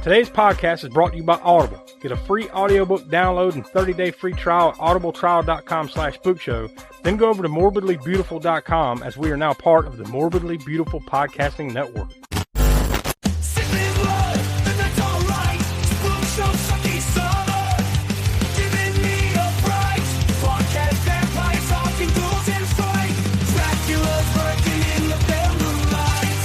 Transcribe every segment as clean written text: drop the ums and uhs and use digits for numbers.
Today's podcast is brought to you by Audible. Get a free audiobook download and 30-day free trial at audibletrial.com/spookshow. Then go over to morbidlybeautiful.com as we are now part of the Morbidly Beautiful Podcasting Network. Sucky Summer, giving me a fright. Podcast vampires talking ghouls and fright. Dracula's working in the pale moonlight.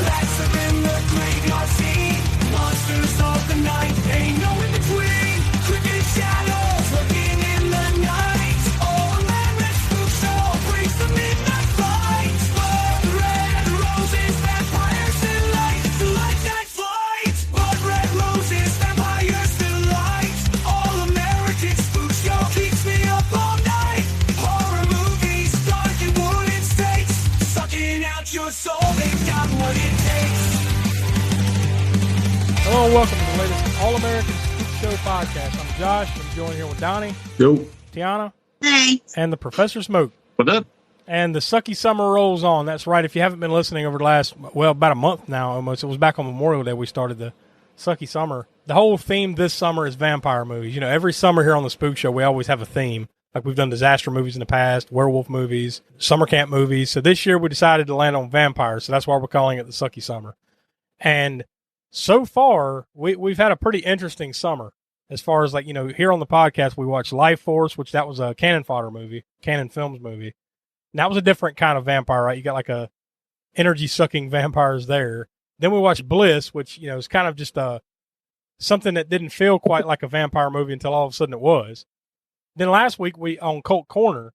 Bats up in the graveyard scene. Monsters of the night, ain't no in between. Crooked shadows lurking in the night. Oh, man, red Spookshow brings the midnight light. Blood red roses, vampires and light. The light that flight. Blood red roses, vampires delight. All American Spookshow keeps me up all night. Horror movies, dark and wooden stakes. Sucking out your soul, they've got what it takes. Hello and welcome to the latest All-American Spookshow podcast. I'm Josh. I'm joined here with Donnie, Yo. Tiana, Hey. and the Professor Smoke. What up? And the Sucky Summer rolls on. That's right. If you haven't been listening over the last, about a month now almost, it was back on Memorial Day we started the Sucky Summer. The whole theme this summer is vampire movies. You know, every summer here on the Spook Show, we always have a theme. Like we've done disaster movies in the past, werewolf movies, summer camp movies. So this year we decided to land on vampires. So that's why we're calling it the Sucky Summer. And so far, we've had a pretty interesting summer. As far as, like, you know, here on the podcast, we watched Life Force, which that was a Cannon Fodder movie, Cannon Films movie. And that was a different kind of vampire, right? You got like a energy-sucking vampires there. Then we watched Bliss, which, you know, is kind of just something that didn't feel quite like a vampire movie until all of a sudden it was. Then last week, on Cult Corner,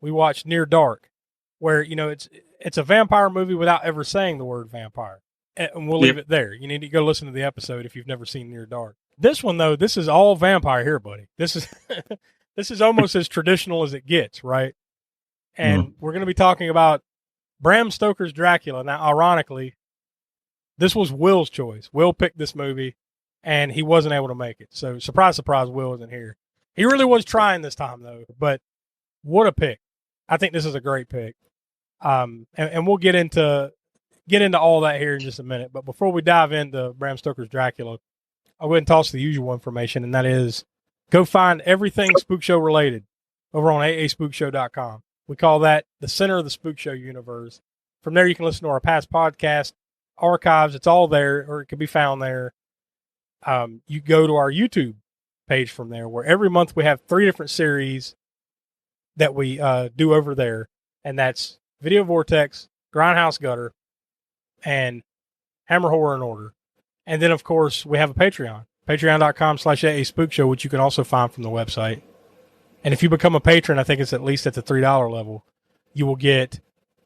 we watched Near Dark, where, you know, it's a vampire movie without ever saying the word vampire. And we'll leave it there. You need to go listen to the episode if you've never seen Near Dark. This one, though, this is all vampire here, buddy. This is this is almost as traditional as it gets, right? And we're going to be talking about Bram Stoker's Dracula. Now, ironically, this was Will's choice. Will picked this movie, and he wasn't able to make it. So, surprise, surprise, Will isn't here. He really was trying this time, though. But what a pick. I think this is a great pick. And we'll get into all that here in just a minute. But before we dive into Bram Stoker's Dracula, I'll go ahead and toss the usual information, and that is go find everything Spook Show related over on aaspookshow.com. We call that the center of the Spook Show universe. From there, you can listen to our past podcast archives. It's all there, or it can be found there. You go to our YouTube page from there, where every month we have 3 different series that we do over there, and that's Video Vortex, Grindhouse Gutter, and Hammer Horror in Order. And then, of course, we have a Patreon, patreon.com/aaspookshow, which you can also find from the website. And if you become a patron, I think it's at least at the $3 level, you will get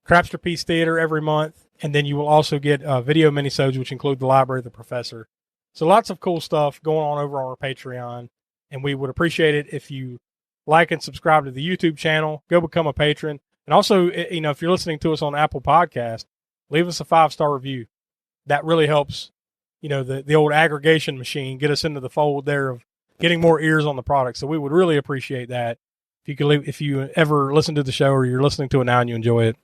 Crapster Piece Theater every month, and then you will also get video minisodes, which include the Library of the Professor. So lots of cool stuff going on over on our Patreon, and we would appreciate it if you like and subscribe to the YouTube channel. Go become a patron. And also, you know, if you're listening to us on Apple Podcast, leave us a 5-star review. That really helps, you know, the old aggregation machine get us into the fold there of getting more ears on the product. So we would really appreciate that. If you could leave, if you ever listen to the show or you're listening to it now and you enjoy it,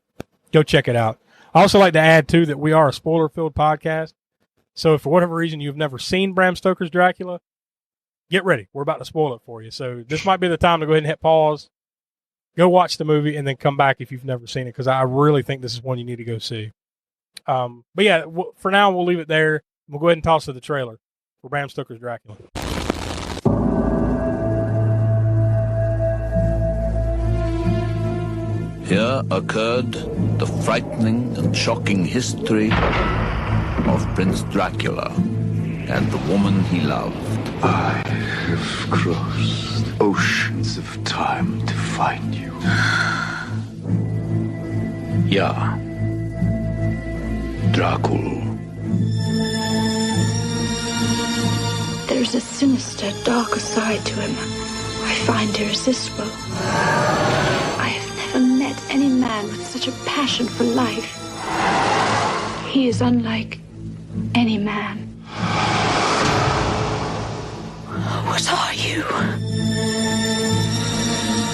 go check it out. I also like to add, too, that we are a spoiler-filled podcast. So if for whatever reason you've never seen Bram Stoker's Dracula, get ready. We're about to spoil it for you. So this might be the time to go ahead and hit pause, go watch the movie, and then come back if you've never seen it, because I really think this is one you need to go see. But yeah, for now, we'll leave it there. We'll go ahead and toss to the trailer for Bram Stoker's Dracula. Here occurred the frightening and shocking history of Prince Dracula and the woman he loved. I have crossed oceans of time to find you. Ja, Dracula. There's a sinister, darker side to him. I find irresistible. I have never met any man with such a passion for life. He is unlike any man. What are you?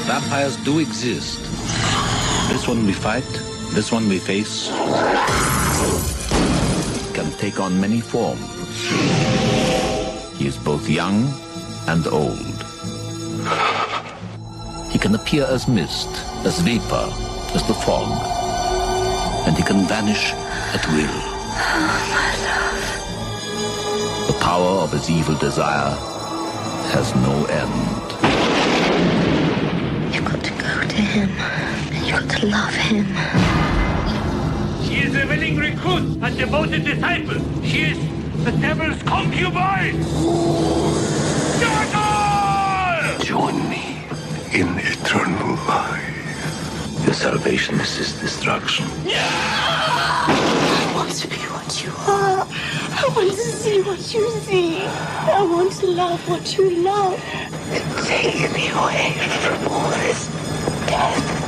Vampires do exist. This one we fight, this one we face. can take on many forms. He is both young and old. He can appear as mist, as vapor, as the fog. And he can vanish at will. The power of his evil desire has no end. You've got to go to him, and you've got to love him. She is a willing recruit, a devoted disciple. She is the devil's concubine. Darkle! Join me in eternal life. Your salvation is his destruction. I want to be what you are. I want to see what you see. I want to love what you love. Take me away from all this death.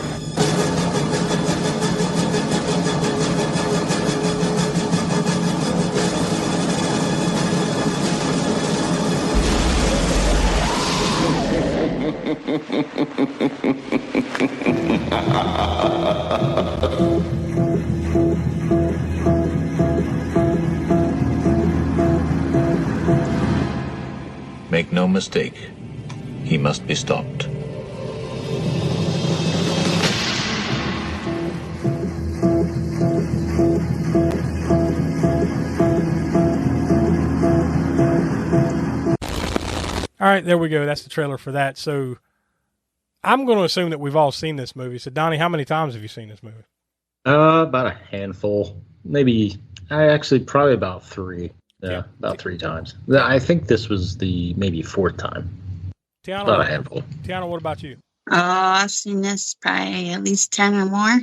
Make no mistake, he must be stopped. All right, there we go. That's the trailer for that. So I'm going to assume that we've all seen this movie. So, Donnie, how many times have you seen this movie? About a handful. Maybe, probably about three. Yeah, about 3 times. I think this was the maybe 4th time. Tiana, About a handful. Tiana, what about you? I've seen this probably at least 10 or more.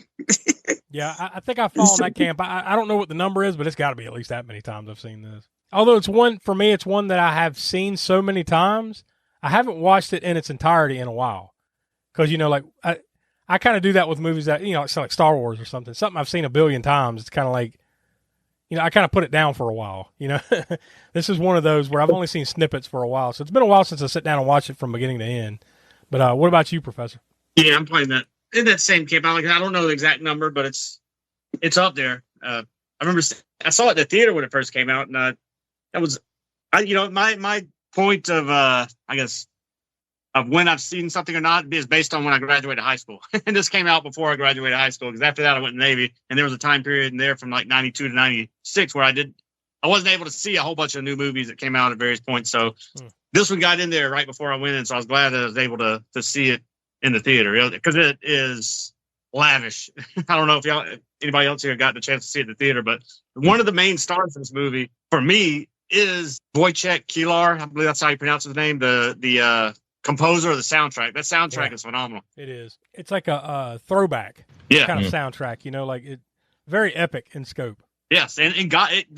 Yeah, I think I fall in that camp. I don't know what the number is, but it's got to be at least that many times I've seen this. Although it's one that I have seen so many times, I haven't watched it in its entirety in a while. Because, like, I kind of do that with movies that, it's like Star Wars or something. Something I've seen a billion times. It's kind of like, I kind of put it down for a while. This is one of those where I've only seen snippets for a while. So it's been a while since I sit down and watch it from beginning to end. But what about you, Professor? Yeah, I'm playing that in that same camp. I don't know the exact number, but it's up there. I remember I saw it in the theater when it first came out, and that was, my point of I guess of when I've seen something or not is based on when I graduated high school. And this came out before I graduated high school, because after that I went in the Navy, and there was a time period in there from like 92 to 96 where I wasn't able to see a whole bunch of new movies that came out at various points. So this one got in there right before I went in, so I was glad that I was able to see it in the theater, because it is lavish. I don't know if anybody else here got the chance to see it in the theater, but one of the main stars of this movie for me is Wojciech Kilar. I believe that's how you pronounce his name. The composer of the soundtrack. That soundtrack is phenomenal. It is. It's like a throwback kind of soundtrack. Like it, very epic in scope. Yes, and it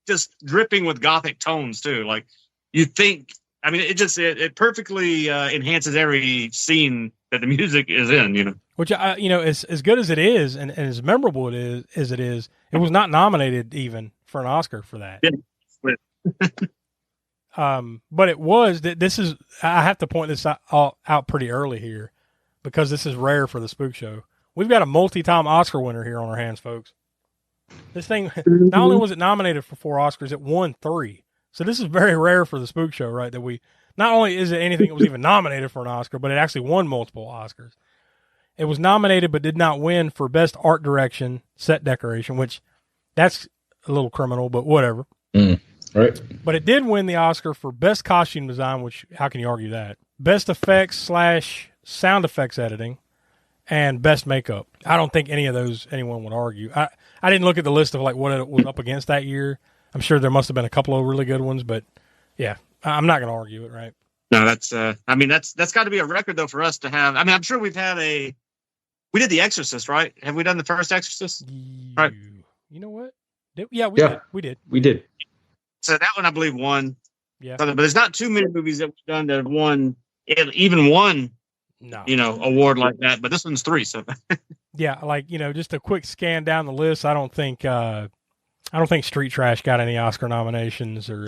just dripping with gothic tones too. Like you think. I mean, it perfectly enhances every scene that the music is in. Which as good as it is, and as memorable it was not nominated even for an Oscar for that. But it was that this is. I have to point this out pretty early here, because this is rare for the Spook Show. We've got a multi-time Oscar winner here on our hands, folks. This thing, not only was it nominated for 4 Oscars, it won 3. So this is very rare for the Spook Show, right? That we not only is it anything that was even nominated for an Oscar, but it actually won multiple Oscars. It was nominated but did not win for Best Art Direction, Set Decoration, which that's a little criminal, but whatever. Right. But it did win the Oscar for Best Costume Design, which how can you argue that? Best Effects / Sound Effects Editing, and Best Makeup. I don't think any of those anyone would argue. I didn't look at the list of like what it was up against that year. I'm sure there must have been a couple of really good ones, but yeah, I'm not going to argue it, right? No, that's got to be a record though for us to have. I mean, I'm sure we did The Exorcist, right? Have we done the first Exorcist? Right. You know what? We did. So that one I believe won. Yeah. But there's not too many movies that we've done that have won, even one, award like that. But this one's 3. So yeah, like just a quick scan down the list. I don't think Street Trash got any Oscar nominations or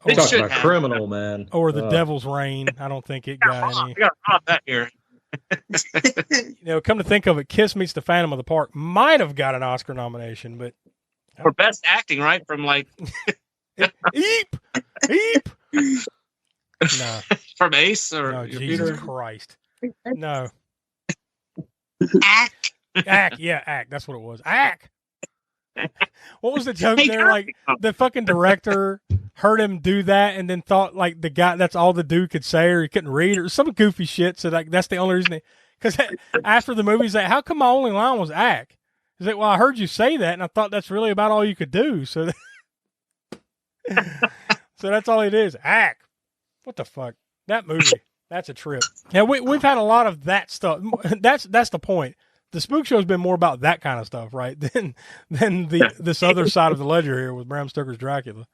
talking about Criminal, man. Or The Devil's Rain. I don't think it got any. I got to that here. Come to think of it, Kiss Meets the Phantom of the Park might have got an Oscar nomination, but For best acting, right? From like Eep! No. from Ace or No, your Jesus Peter? Christ. No. Act. Ack. Yeah, Ack. That's what it was. Ack. What was the joke Hey, there? Like, the fucking director heard him do that and then thought, like, the guy, that's all the dude could say, or he couldn't read, or some goofy shit. So, like, that's the only reason. Because after the movie, he's like, how come my only line was Ack? He's like, well, I heard you say that, and I thought that's really about all you could do. So, so that's all it is. Ack. What the fuck? That movie. That's a trip. Yeah, we've had a lot of that stuff. That's the point. The Spook Show's been more about that kind of stuff, right? Than this other side of the ledger here with Bram Stoker's Dracula.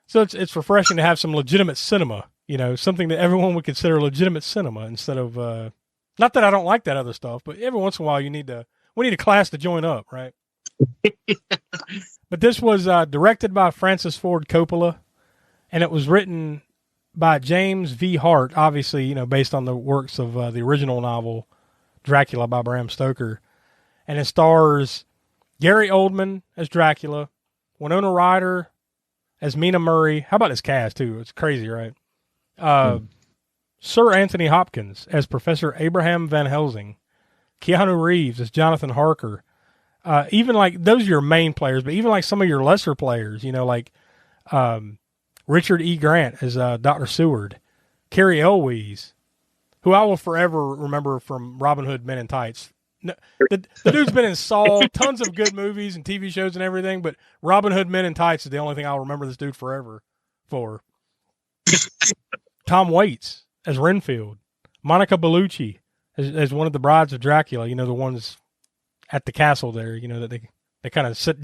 So it's refreshing to have some legitimate cinema, something that everyone would consider legitimate cinema instead of not that I don't like that other stuff, but every once in a while we need a class to join up, right? But this was directed by Francis Ford Coppola, and it was written by James V. Hart, obviously, based on the works of the original novel Dracula by Bram Stoker. And it stars Gary Oldman as Dracula, Winona Ryder as Mina Murray. How about this cast, too? It's crazy, right? Sir Anthony Hopkins as Professor Abraham Van Helsing, Keanu Reeves as Jonathan Harker. Even like, those are your main players, but even like some of your lesser players, like Richard E. Grant as Dr. Seward, Carrie Elwes, who I will forever remember from Robin Hood Men in Tights. No, the dude's been in Saw, tons of good movies and TV shows and everything, but Robin Hood Men in Tights is the only thing I'll remember this dude forever for. Tom Waits as Renfield, Monica Bellucci as one of the brides of Dracula, the ones at the castle there, that they kind of sit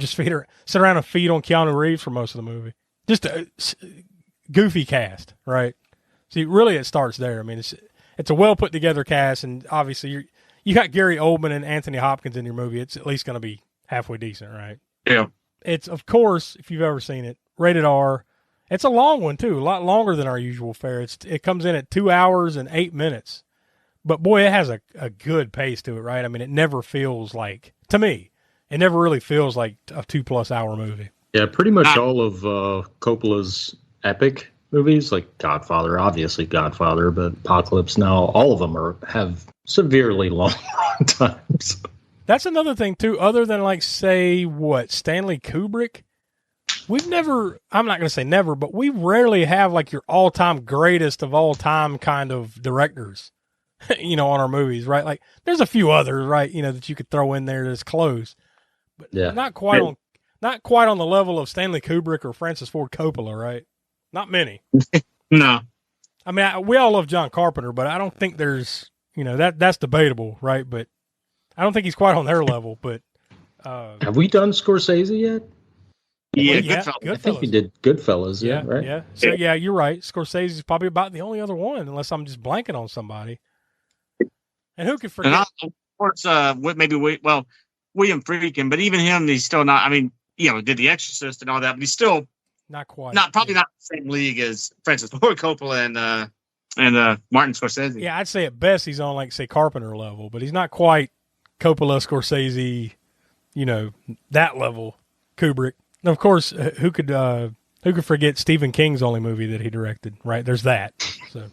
around and feed on Keanu Reeves for most of the movie. Just a goofy cast, right? See, really it starts there. I mean, it's a well put together cast, and obviously you got Gary Oldman and Anthony Hopkins in your movie. It's at least going to be halfway decent, right? Yeah. It's, of course, if you've ever seen it, rated R. It's a long one too, a lot longer than our usual fare. It comes in at 2 hours and 8 minutes, but boy, it has a good pace to it, right? I mean, it never feels like, to me, it never really feels like a 2+ hour movie. Yeah, pretty much all of Coppola's epic movies, like Godfather, obviously Godfather, but Apocalypse Now, all of them have severely long run times. That's another thing too, other than like, say, Stanley Kubrick. We've never, I'm not going to say never, but we rarely have like your all-time greatest of all time kind of directors, on our movies, right? Like there's a few others, right? That you could throw in there that's close, but not quite on the level of Stanley Kubrick or Francis Ford Coppola, right? Not many. No. I mean, we all love John Carpenter, but I don't think there's, that's debatable, right? But I don't think he's quite on their level, but. Have we done Scorsese yet? Yeah, Goodfellas. I think we did Goodfellas, yeah, right? Yeah. So, yeah, you're right. Scorsese's probably about the only other one, unless I'm just blanking on somebody. And who could forget? And of course, William Friedkin, but even him, he's still not, I mean, did The Exorcist and all that, but he's still not quite. Not the same league as Francis Ford Coppola and Martin Scorsese. Yeah, I'd say at best he's on, like, say, Carpenter level, but he's not quite Coppola, Scorsese, that level, Kubrick. And of course, who could forget Stephen King's only movie that he directed, right? There's that. So.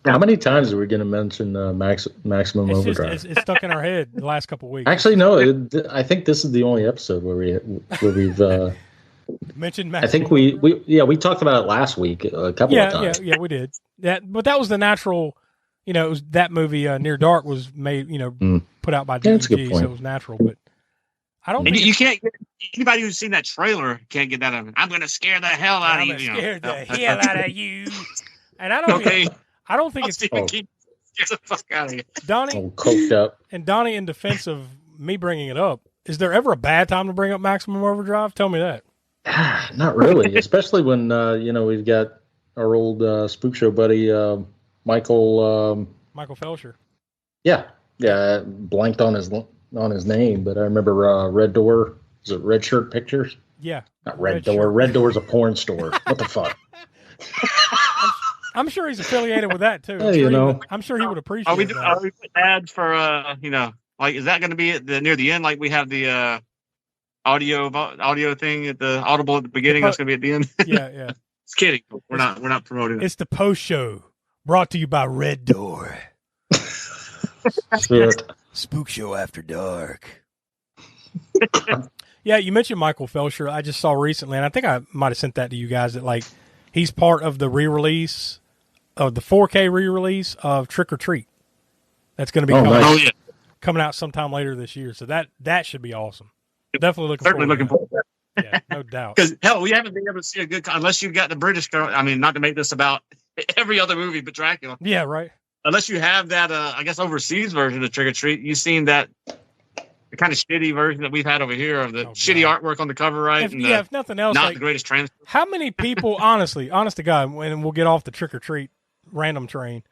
How many times are we going to mention Maximum Overdrive? It's stuck in our head the last couple of weeks. Actually, no. I think this is the only episode where we've mentioned Maximum. I think we talked about it last week a couple of times. Yeah, we did. But that was the natural. It was that movie Near Dark was made. Put out by DG, so it was natural. But I don't. And you can't get anybody who's seen that trailer can't get that. I'm going to scare the hell out of you. Scare the hell out of you. And I don't. Okay. I don't think it's get the fuck out of here. Donnie, coked up. And Donnie, in defense of me bringing it up, is there ever a bad time to bring up Maximum Overdrive? Tell me that. Not really, especially when we've got our old Spook Show buddy Michael Felsher. Yeah, blanked on his name, but I remember Red Door. Is it Red Shirt Pictures? Yeah, not Red Door. Shirt. Red Door's a porn store. What the fuck? I'm sure he's affiliated with that too. I'm sure he would appreciate Are we that. putting ads for like is that going to be near the end? Like we have the audio thing at the Audible at the beginning. That's going to be at the end. Yeah. Just kidding. We're not promoting it. It's the post show brought to you by Red Door. Spook Show After Dark. Yeah, you mentioned Michael Felsher. I just saw recently, and I think I might have sent that to you guys, that like he's part of the re-release of the 4K re-release of Trick or Treat. That's going to be coming out sometime later this year. So that should be awesome. Definitely looking forward to that. Yeah, no doubt. Because hell, we haven't been able to see a good unless you got the British girl. I mean, not to make this about every other movie but Dracula. Yeah, right. Unless you have that, I guess overseas version of Trick or Treat, you've seen that the kind of shitty version that we've had over here of the shitty artwork on the cover, right? If nothing else, not like, the greatest transfer. How many people, honest to God, and we'll get off the Trick or Treat random train.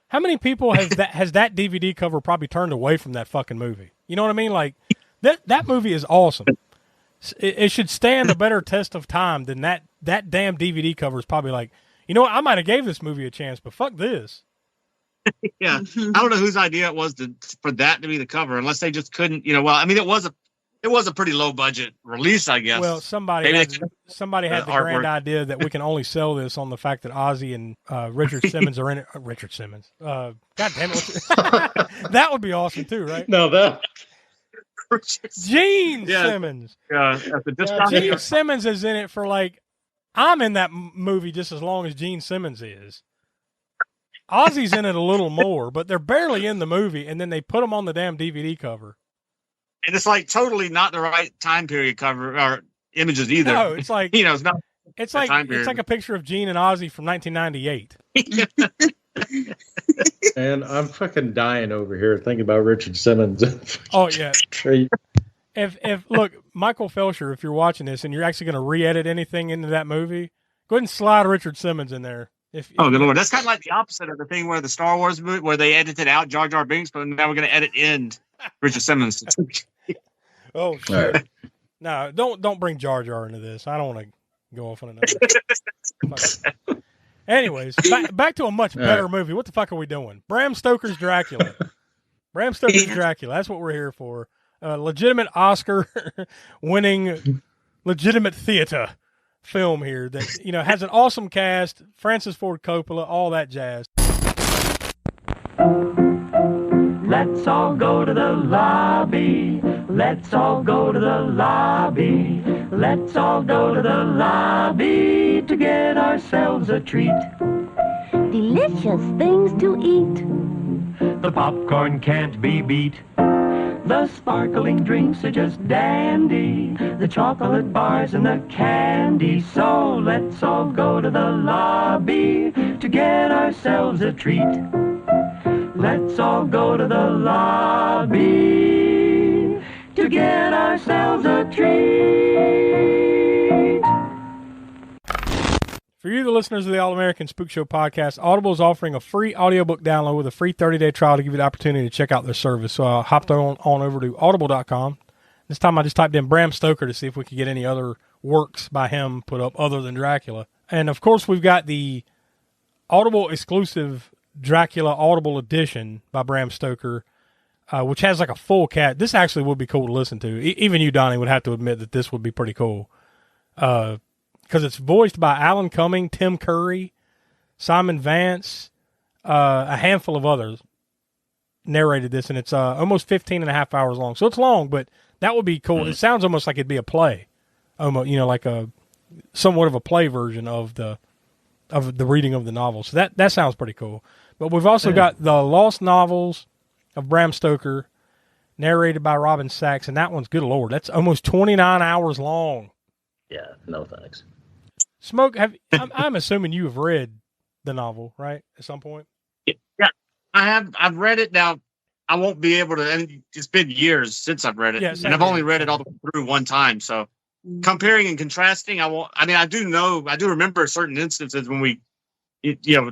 How many people has that DVD cover probably turned away from that fucking movie? You know what I mean? Like that movie is awesome. It should stand a better test of time than that damn DVD cover is probably like, you know what, I might have gave this movie a chance, but fuck this. Yeah. I don't know whose idea it was for that to be the cover, unless they just couldn't, well, I mean, it was a pretty low budget release, I guess. Well, somebody had the grand idea that we can only sell this on the fact that Ozzy and Richard Simmons are in it. Richard Simmons. God damn it. That would be awesome too, right? No, that. Gene Simmons. Gene Simmons is in it for like, I'm in that movie just as long as Gene Simmons is. Ozzy's in it a little more, but they're barely in the movie, and then they put them on the damn DVD cover. And it's like totally not the right time period cover or images either. No, it's like it's not. It's like a picture of Gene and Ozzy from 1998. And I'm fucking dying over here thinking about Richard Simmons. Oh yeah. Treat. If look, Michael Felsher, if you're watching this and you're actually going to re-edit anything into that movie, go ahead and slide Richard Simmons in there. Good Lord, that's kind of like the opposite of the thing where the Star Wars movie where they edited out Jar Jar Binks, but now we're going to edit in Richard Simmons. Oh shit! Right. No, don't bring Jar Jar into this. I don't want to go off on another. Anyways, back to a much better movie. What the fuck are we doing? Bram Stoker's Dracula. Bram Stoker's Dracula. That's what we're here for. Legitimate Oscar-winning, legitimate theater film here that has an awesome cast. Francis Ford Coppola, all that jazz. Let's all go to the lobby. Let's all go to the lobby. Let's all go to the lobby to get ourselves a treat. Delicious things to eat. The popcorn can't be beat. The sparkling drinks are just dandy. The chocolate bars and the candy. So let's all go to the lobby to get ourselves a treat. Let's all go to the lobby to get ourselves a treat. For you, the listeners of the All-American Spook Show podcast, Audible is offering a free audiobook download with a free 30-day trial to give you the opportunity to check out their service. So I hopped on over to audible.com. This time I just typed in Bram Stoker to see if we could get any other works by him put up other than Dracula. And, of course, we've got the Audible exclusive Dracula Audible edition by Bram Stoker, which has like a full cat. This actually would be cool to listen to. Even you, Donnie, would have to admit that this would be pretty cool. Because it's voiced by Alan Cumming, Tim Curry, Simon Vance, a handful of others narrated this, and it's almost 15 and a half hours long. So it's long, but that would be cool. It sounds almost like it'd be a play, almost, like a somewhat of a play version of the reading of the novel. So that sounds pretty cool. But we've also got the Lost Novels of Bram Stoker, narrated by Robin Sachs, and that one's, good Lord, that's almost 29 hours long. Yeah, no thanks. Smoke, I'm assuming you have read the novel, right? At some point. Yeah, I have. I've read it now. I won't be able to. And it's been years since I've read it, and I've only read it all through one time. So comparing and contrasting, I won't. I mean, I do remember certain instances when we,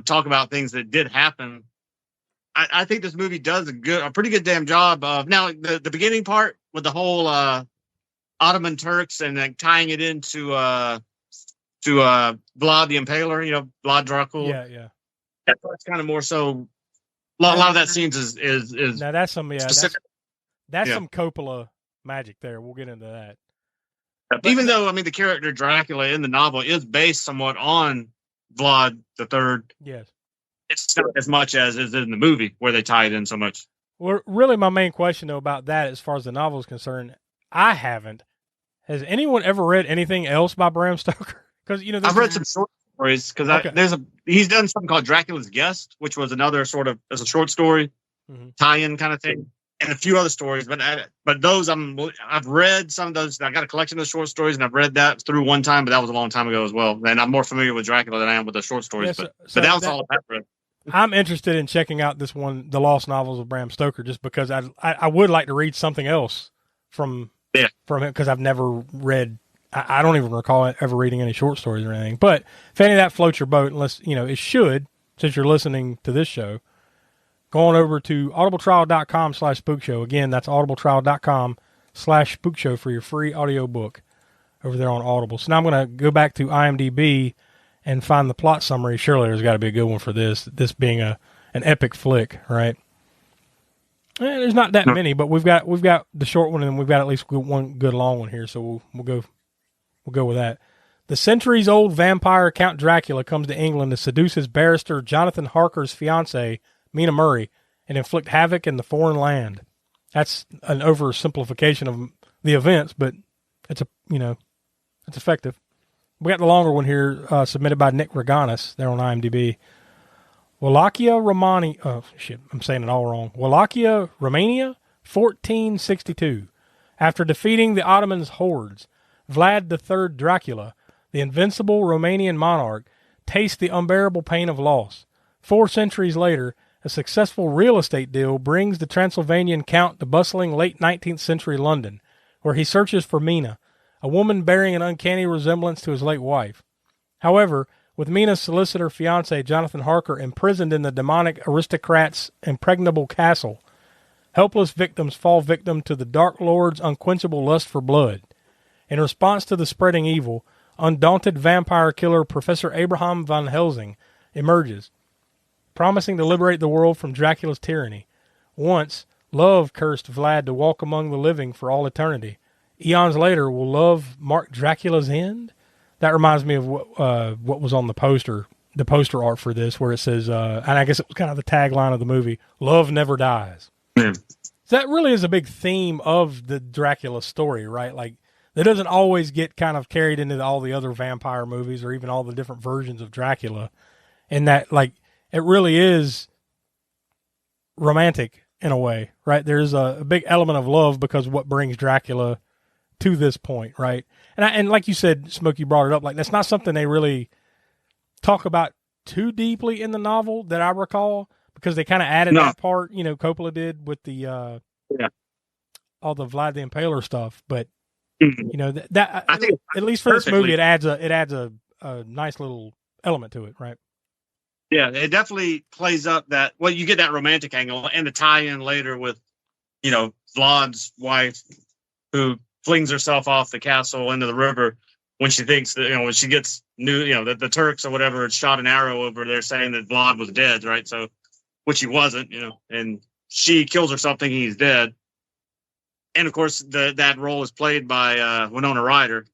talk about things that did happen. I think this movie does a pretty good damn job of now the beginning part with the whole Ottoman Turks and like tying it into Vlad the Impaler, Vlad Dracula. Yeah. That's kind of more so. A lot of that scenes is Now that's some specific. that's Yeah. some Coppola magic there. We'll get into that. Even though I mean the character Dracula in the novel is based somewhat on Vlad the Third, Yes. it's not as much as is in the movie where they tie it in so much. Well, really, my main question though about that, as far as the novel is concerned, I haven't. Has anyone ever read anything else by Bram Stoker? Because I've read some short stories because Okay. he's done something called Dracula's Guest, which was another sort of as a short story Mhm. tie-in kind of thing, and a few other stories. But those I've read some of those. I got a collection of short stories, and I've read that through one time, but that was a long time ago as well. And I'm more familiar with Dracula than I am with the short stories. Yeah, but that was all I've read. I'm interested in checking out this one, The Lost Novels of Bram Stoker, just because I would like to read something else from him, because I've never read. I don't even recall ever reading any short stories or anything. But if any of that floats your boat, unless it should, since you're listening to this show, go on over to audibletrial.com/spookshow. Again, that's audibletrial.com/spookshow for your free audio book over there on Audible. So now I'm going to go back to IMDb and find the plot summary. Surely there's got to be a good one for this. This being an epic flick, right? There's not that many, but we've got the short one, and we've got at least one good long one here. So we'll go with that. The centuries-old vampire Count Dracula comes to England to seduce his barrister Jonathan Harker's fiancée, Mina Murray, and inflict havoc in the foreign land. That's an oversimplification of the events, but it's it's effective. We got the longer one here, submitted by Nick Reganis there on IMDb. Wallachia, Romania. Oh shit, I'm saying it all wrong. Wallachia, Romania, 1462. After defeating the Ottomans' hordes, Vlad III Dracula, the invincible Romanian monarch, tastes the unbearable pain of loss. 4 centuries later, a successful real estate deal brings the Transylvanian count to bustling late 19th century London, where he searches for Mina, a woman bearing an uncanny resemblance to his late wife. However, with Mina's solicitor fiancé Jonathan Harker imprisoned in the demonic aristocrat's impregnable castle, helpless victims fall victim to the Dark Lord's unquenchable lust for blood. In response to the spreading evil, undaunted vampire killer Professor Abraham von Helsing emerges, promising to liberate the world from Dracula's tyranny. Once, love cursed Vlad to walk among the living for all eternity. Eons later, will love mark Dracula's end? That reminds me of what was on the poster art for this, where it says, and I guess it was kind of the tagline of the movie, "Love never dies." So that really is a big theme of the Dracula story, right? Like, that doesn't always get kind of carried into all the other vampire movies or even all the different versions of Dracula. And that, like, it really is romantic in a way, right? There's a big element of love because what brings Dracula to this point, right? And like you said, Smokey brought it up, like, that's not something they really talk about too deeply in the novel that I recall, because they kind of added that part, Coppola did with the all the Vlad the Impaler stuff. But that I think at least for this movie, it adds a nice little element to it, right? Yeah, it definitely plays up that. Well, you get that romantic angle and the tie-in later with, Vlad's wife, who flings herself off the castle into the river when she thinks that, when she gets that the Turks or whatever had shot an arrow over there saying that Vlad was dead, right? So, which he wasn't, and she kills herself thinking he's dead. And of course, that role is played by Winona Ryder,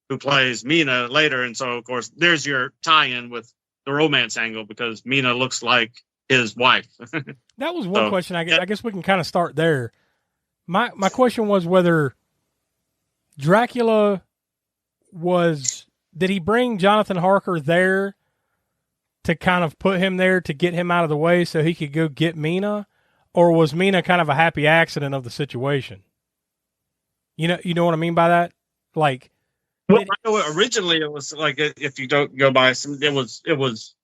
who plays Mina later. And so, of course, there's your tie-in with the romance angle, because Mina looks like his wife. That was one question. I guess we can kind of start there. My question was whether Dracula did he bring Jonathan Harker there to kind of put him there to get him out of the way so he could go get Mina, or was Mina kind of a happy accident of the situation? You know what I mean by that? Like, well, I know originally it was like, if you don't go by some, it was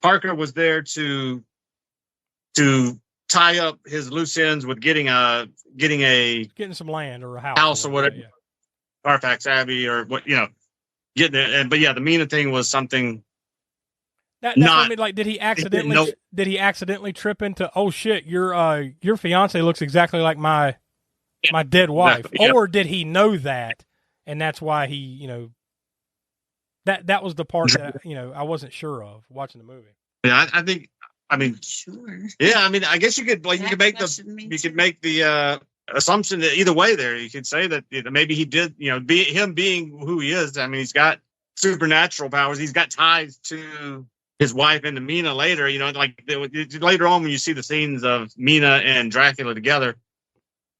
Harker was there to tie up his loose ends with getting some land or a house or whatever, Carfax Abbey or what, getting it. But yeah, the Mina thing was something. That's what I mean. Like, did he accidentally trip into, oh shit, your fiance looks exactly like my dead wife, or did he know that, and that's why he, that was the part that I wasn't sure of watching the movie. Yeah, I think. I mean, Sure. yeah. I mean, I guess you could like That you could question means- make the assumption that either way there. You could say that maybe he did. Him being who he is. I mean, he's got supernatural powers. He's got ties to his wife and to Mina later. Later on when you see the scenes of Mina and Dracula together,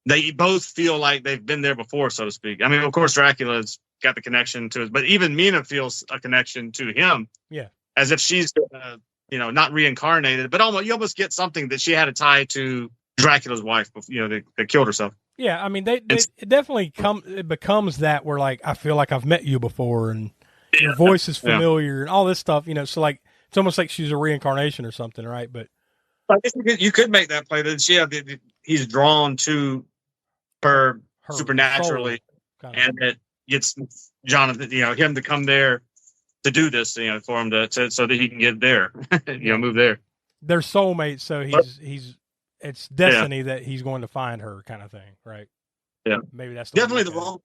they both feel like they've been there before, so to speak. I mean, of course, Dracula's got the connection to it, but even Mina feels a connection to him. Yeah. As if she's, not reincarnated, but you almost get something that she had a tie to Dracula's wife, that killed herself. Yeah, I mean, it definitely it becomes that where like I feel like I've met you before, and your voice is familiar, and all this stuff. So like it's almost like she's a reincarnation or something, right? But I guess you could make that play that he's drawn to her supernaturally, and it gets Jonathan, him to come there to do this, for him to so that he can get there, move there. They're soulmates, so it's destiny that he's going to find her, kind of thing, right? Yeah, maybe that's definitely the role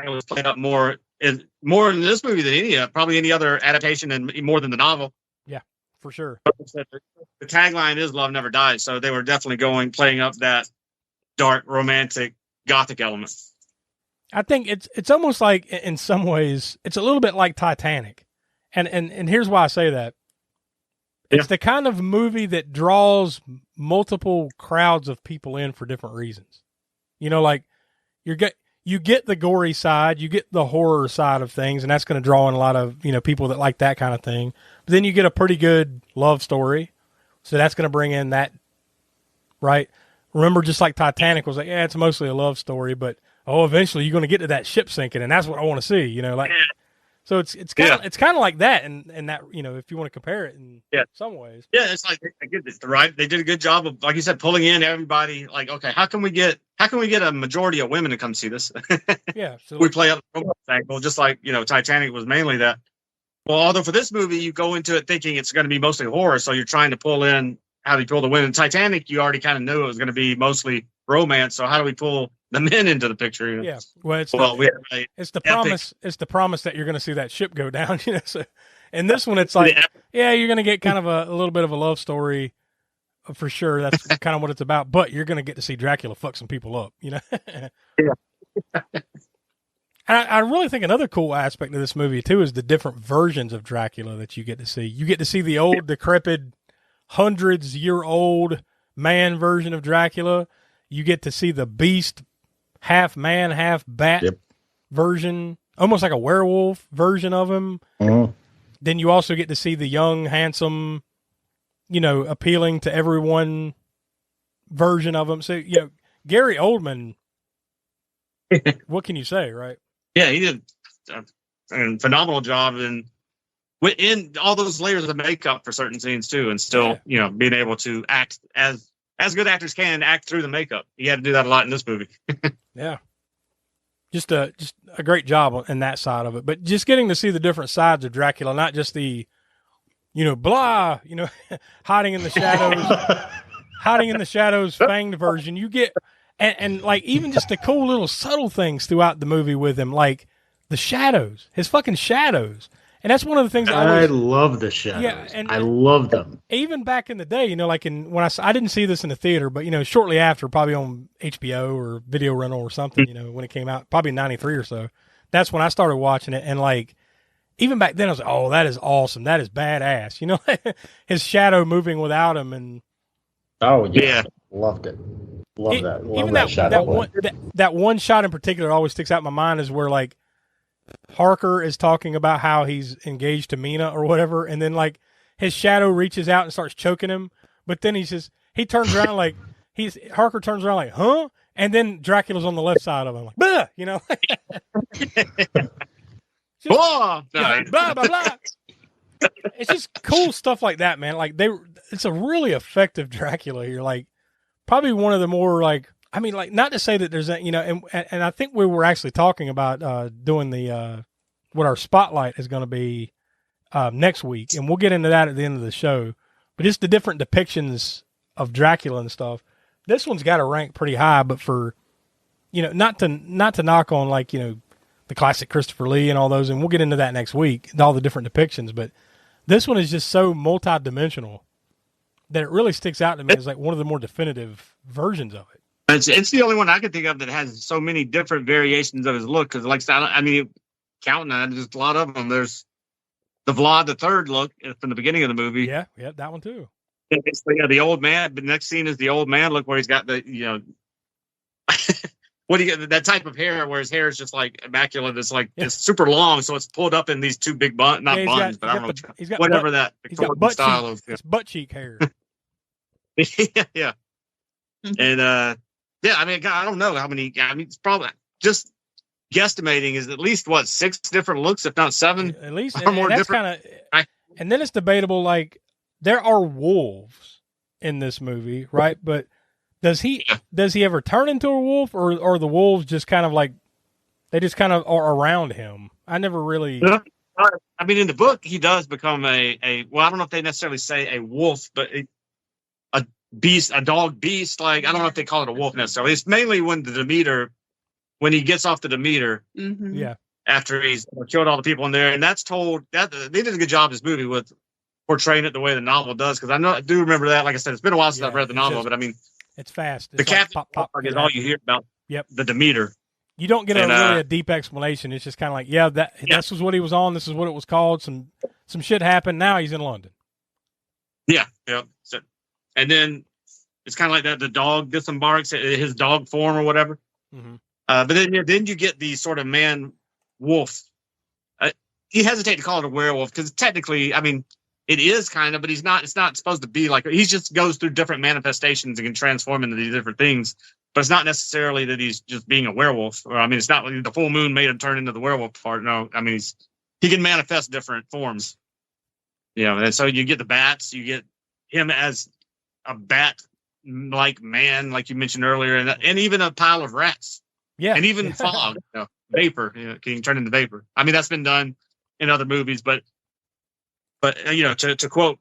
was played up more in this movie than probably any other adaptation, and more than the novel. Yeah, for sure. The tagline is "Love Never Dies," so they were definitely playing up that dark, romantic, gothic element. I think it's almost like in some ways it's a little bit like Titanic. And here's why I say that. It's the kind of movie that draws multiple crowds of people in for different reasons. Like you get the gory side, you get the horror side of things, and that's going to draw in a lot of, people that like that kind of thing. But then you get a pretty good love story. So that's going to bring in that, right? Remember, just like Titanic was like, it's mostly a love story, but eventually you're going to get to that ship sinking, and that's what I want to see, So it's kind of like that, and that if you want to compare it in some ways. Yeah, it's like they did a good job of, like you said, pulling in everybody. Like, okay, how can we get a majority of women to come see this? Yeah, so we play up the romance angle, just like Titanic was mainly that. Well, although for this movie you go into it thinking it's going to be mostly horror, so you're trying to pull in how do you pull the women. Titanic, you already kind of knew it was going to be mostly romance, so how do we pull the men into the picture? Yeah, well, it's the promise. It's the promise that you're going to see that ship go down. So, and this one, it's like, you're going to get kind of a little bit of a love story, for sure. That's kind of what it's about. But you're going to get to see Dracula fuck some people up. Yeah. And I really think another cool aspect of this movie too is the different versions of Dracula that you get to see. You get to see the old, decrepit, hundreds-year-old man version of Dracula. You get to see the beast, half man, half bat version, almost like a werewolf version of him. Mm-hmm. Then you also get to see the young, handsome, appealing to everyone version of him. So, Gary Oldman, what can you say, right? Yeah, he did a phenomenal job in all those layers of makeup for certain scenes too, and still, being able to act as good actors can act through the makeup. He had to do that a lot in this movie. Yeah. Just a great job in that side of it. But just getting to see the different sides of Dracula, not just the, hiding in the shadows, fanged version. You get, and like even just the cool little subtle things throughout the movie with him, like the shadows, his fucking shadows. And that's one of the things I love the shadows. Yeah, and I love them. Even back in the day, like when I didn't see this in the theater, but shortly after, probably on HBO or video rental or something, when it came out, probably in '93 or so. That's when I started watching it, and like even back then, I was like, "Oh, that is awesome! That is badass!" His shadow moving without him, and loved it. Love that. Love even that shadow. That one shot in particular always sticks out in my mind is where like Harker is talking about how he's engaged to Mina or whatever, and then like his shadow reaches out and starts choking him, but then he turns around like Harker turns around like, huh? And then Dracula's on the left side of him, like, bah! Blah, blah, blah. It's just cool stuff like that, man. Like it's a really effective Dracula here. Like probably one of the more like, I mean, like not to say that there's and I think we were actually talking about doing the what our spotlight is going to be next week, and we'll get into that at the end of the show. But just the different depictions of Dracula and stuff. This one's got to rank pretty high, but for not to knock on like the classic Christopher Lee and all those, and we'll get into that next week, all the different depictions. But This one is just so multi-dimensional that it really sticks out to me as like one of the more definitive versions of it. It's the only one I can think of that has so many different variations of his look. Because, like, I mean, counting that, there's a lot of them. There's the Vlad the Third look from the beginning of the movie. Yeah, that one too. It's the old man. The next scene is the old man look, where he's got the what do you get? That type of hair where his hair is just like immaculate. It's like it's super long, so it's pulled up in these two big buns, not buns, but I don't know. He's got whatever butt, that he's got Victorian style of. It's butt cheek hair. Yeah. And yeah, I mean, I don't know how many. I mean, it's probably just guesstimating is at least 6 different looks, if not 7, at least. Or more that's different. And then it's debatable. Like, there are wolves in this movie, right? But does he ever turn into a wolf, or the wolves just kind of like they just kind of are around him? I never really. I mean, in the book, he does become a well, I don't know if they necessarily say a wolf, but a beast, a dog beast. Like, I don't know if they call it a wolf necessarily. It's mainly when he gets off the Demeter. Mm-hmm. Yeah. After he's killed all the people in there, and that's told that they did a good job in this movie with portraying it the way the novel does. Because I do remember that. Like I said, it's been a while since I've read the novel, but I mean, it's fast. The captain is all you hear about. Yep. The Demeter. You don't get really a deep explanation. It's just kind of like, this was what he was on. This is what it was called. Some shit happened. Now he's in London. Yeah. So, and then it's kind of like that. The dog disembarks his dog form or whatever. Mm-hmm. But then you get the sort of man wolf. You hesitate to call it a werewolf because technically, I mean, it is kind of, but he's not. It's not supposed to be like. He just goes through different manifestations and can transform into these different things. But it's not necessarily that he's just being a werewolf. Or, I mean, it's not like the full moon made him turn into the werewolf part. No, I mean, he can manifest different forms. And so you get the bats. You get him as a bat-like man, like you mentioned earlier, and even a pile of rats. Yeah, and even fog, vapor. Can turn into vapor. I mean, that's been done in other movies, but to quote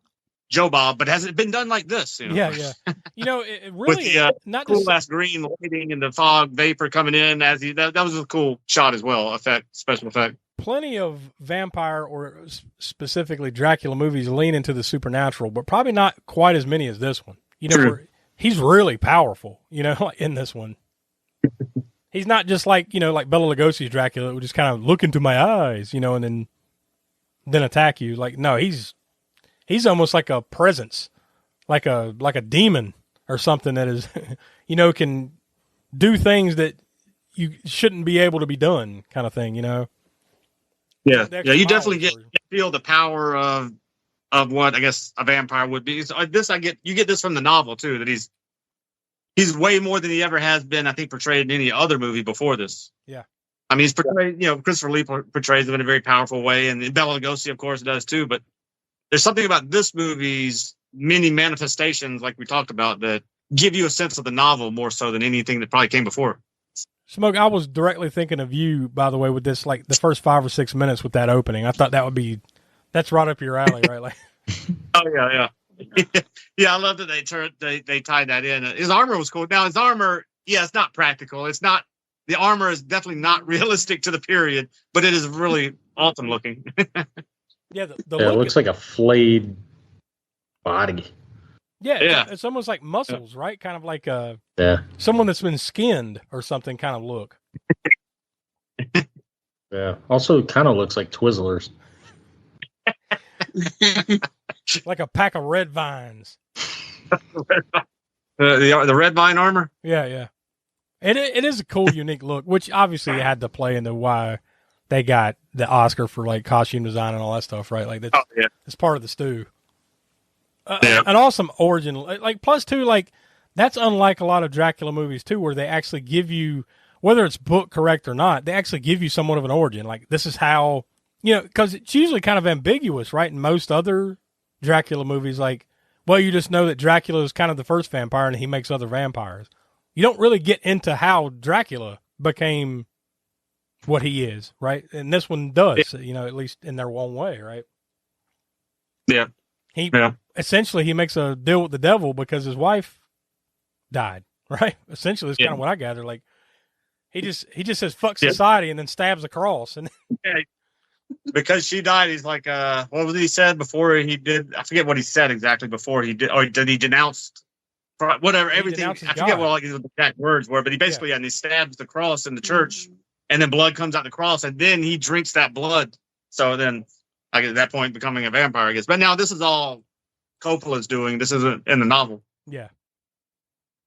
Joe Bob, but has it been done like this? Yeah. It really with the not cool just ass green lighting and the fog vapor coming in as that was a cool shot as well. Special effect. Plenty of vampire or specifically Dracula movies lean into the supernatural, but probably not quite as many as this one. Where he's really powerful. In this one, he's not just like like Bela Lugosi's Dracula, who just kind of look into my eyes, and then attack you. Like, no, he's almost like a presence, like a demon or something that is, can do things that you shouldn't be able to be done, kind of thing. Yeah. You definitely feel the power of what I guess a vampire would be. So you get this from the novel too, that he's way more than he ever has been, I think, portrayed in any other movie before this. Yeah. I mean, he's portrayed, Christopher Lee portrays him in a very powerful way, and Bela Lugosi, of course, does too. But there's something about this movie's many manifestations, like we talked about, that give you a sense of the novel more so than anything that probably came before. Smoke, I was directly thinking of you, by the way, with this, like the first 5 or 6 minutes with that opening. I thought that's right up your alley, right? Like, oh yeah. Yeah, I love that they tied that in. His armor was cool. Now his armor, it's not practical. It's not. The armor is definitely not realistic to the period, but it is really awesome looking. Yeah, it looks like a flayed body. Yeah. It's almost like muscles, right? Kind of like someone that's been skinned or something kind of look. Yeah. Also, kind of looks like Twizzlers. Like a pack of red vines. The red vine armor? Yeah. It is a cool, unique look, which obviously had to play into why they got the Oscar for like costume design and all that stuff, right? Like that's part of the stew. An awesome origin, like plus two, like that's unlike a lot of Dracula movies too, where they actually give you, whether it's book correct or not, they actually give you somewhat of an origin. Like this is how, because it's usually kind of ambiguous, right? In most other Dracula movies, like, well, you just know that Dracula is kind of the first vampire and he makes other vampires. You don't really get into how Dracula became what he is, right? And this one does, at least in their one way, right? Yeah. Essentially he makes a deal with the devil because his wife died, right? Essentially, it's kind of what I gather. Like he just says fuck society and then stabs a cross, and because she died, he's like, what was he said before he did? I forget what he said exactly before he did, or did he denounce whatever, everything? I forget God. what like his exact words were, but he basically, and he stabs the cross in the church, and then blood comes out the cross, and then he drinks that blood. So then, I guess at that point, becoming a vampire, I guess. But now this is all Coppola's doing. This isn't in the novel. Yeah.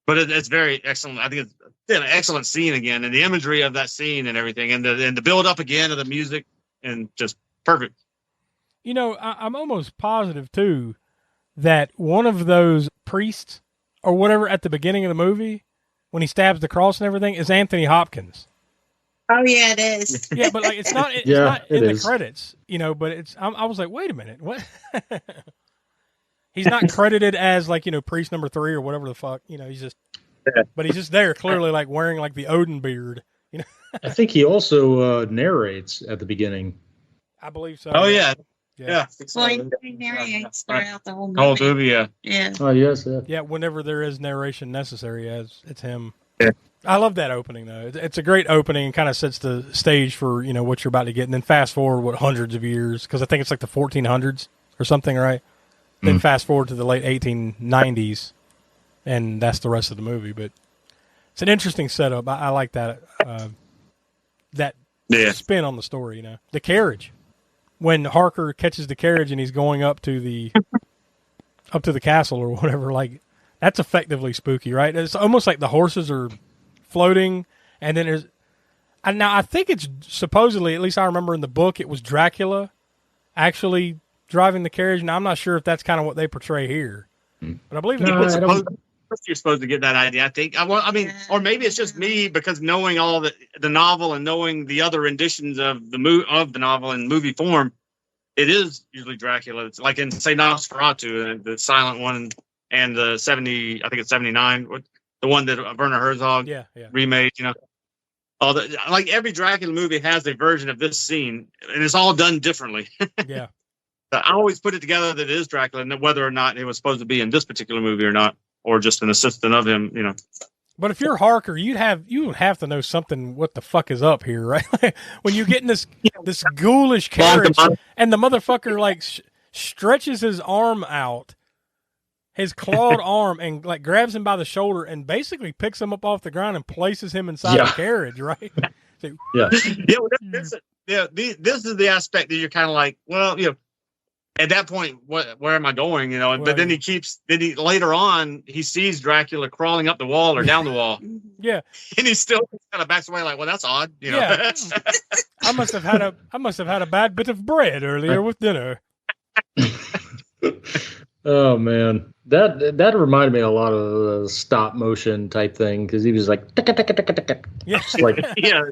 But it's very excellent. I think it's an excellent scene again, and the imagery of that scene and everything, and the build up again of the music, and just perfect. You know, I'm almost positive too that one of those priests or whatever at the beginning of the movie, when he stabs the cross and everything, is Anthony Hopkins. Oh yeah, it is. Yeah, but like it's not in the credits, you know. But it's I was like, wait a minute, what? He's not credited as like, you know, priest number 3 or whatever the fuck, you know. He's just, but he's just there, clearly like wearing like the Odin beard, you know. I think he also narrates at the beginning. I believe so. Oh yeah. Well, he narrates throughout the whole movie. Whole movie, yeah. Yeah. Oh yes, yeah. Yeah, whenever there is narration necessary, as it's him. Yeah. I love that opening though. It's a great opening and kind of sets the stage for, you know, what you're about to get, and then fast forward hundreds of years, because I think it's like the 1400s or something, right? Then fast forward to the late 1890s, and that's the rest of the movie. But it's an interesting setup. I like that spin on the story. You know, the carriage, when Harker catches the carriage and he's going up to the castle or whatever. Like, that's effectively spooky, right? It's almost like the horses are floating, and then there's. And now I think it's supposedly, at least I remember in the book, it was Dracula actually driving the carriage. Now I'm not sure if that's kind of what they portray here, but I believe you're supposed to get that idea. I think. I mean, or maybe it's just me, because knowing all the novel and knowing the other renditions of the novel in movie form, it is usually Dracula. It's like in say Nosferatu, the silent one, and the 70, I think it's 79, the one that Werner Herzog remade. You know, like every Dracula movie has a version of this scene, and it's all done differently. Yeah. I always put it together that it is Dracula, and whether or not it was supposed to be in this particular movie or not, or just an assistant of him, you know. But if you're Harker, you would have to know something. What the fuck is up here, right? When you get in this ghoulish carriage, and the motherfucker like stretches his arm out, his clawed arm, and like grabs him by the shoulder and basically picks him up off the ground and places him inside the carriage, right? So, this is the aspect that you're kind of like, well, you know. At that point, where am I going? You know, but then he later on, he sees Dracula crawling up the wall or down the wall. Yeah. And he still kind of backs away like, well, that's odd. You know? Yeah. I must have had a bad bit of bread earlier with dinner. Oh man. That reminded me a lot of the stop motion type thing, because he was like yeah. Like yeah.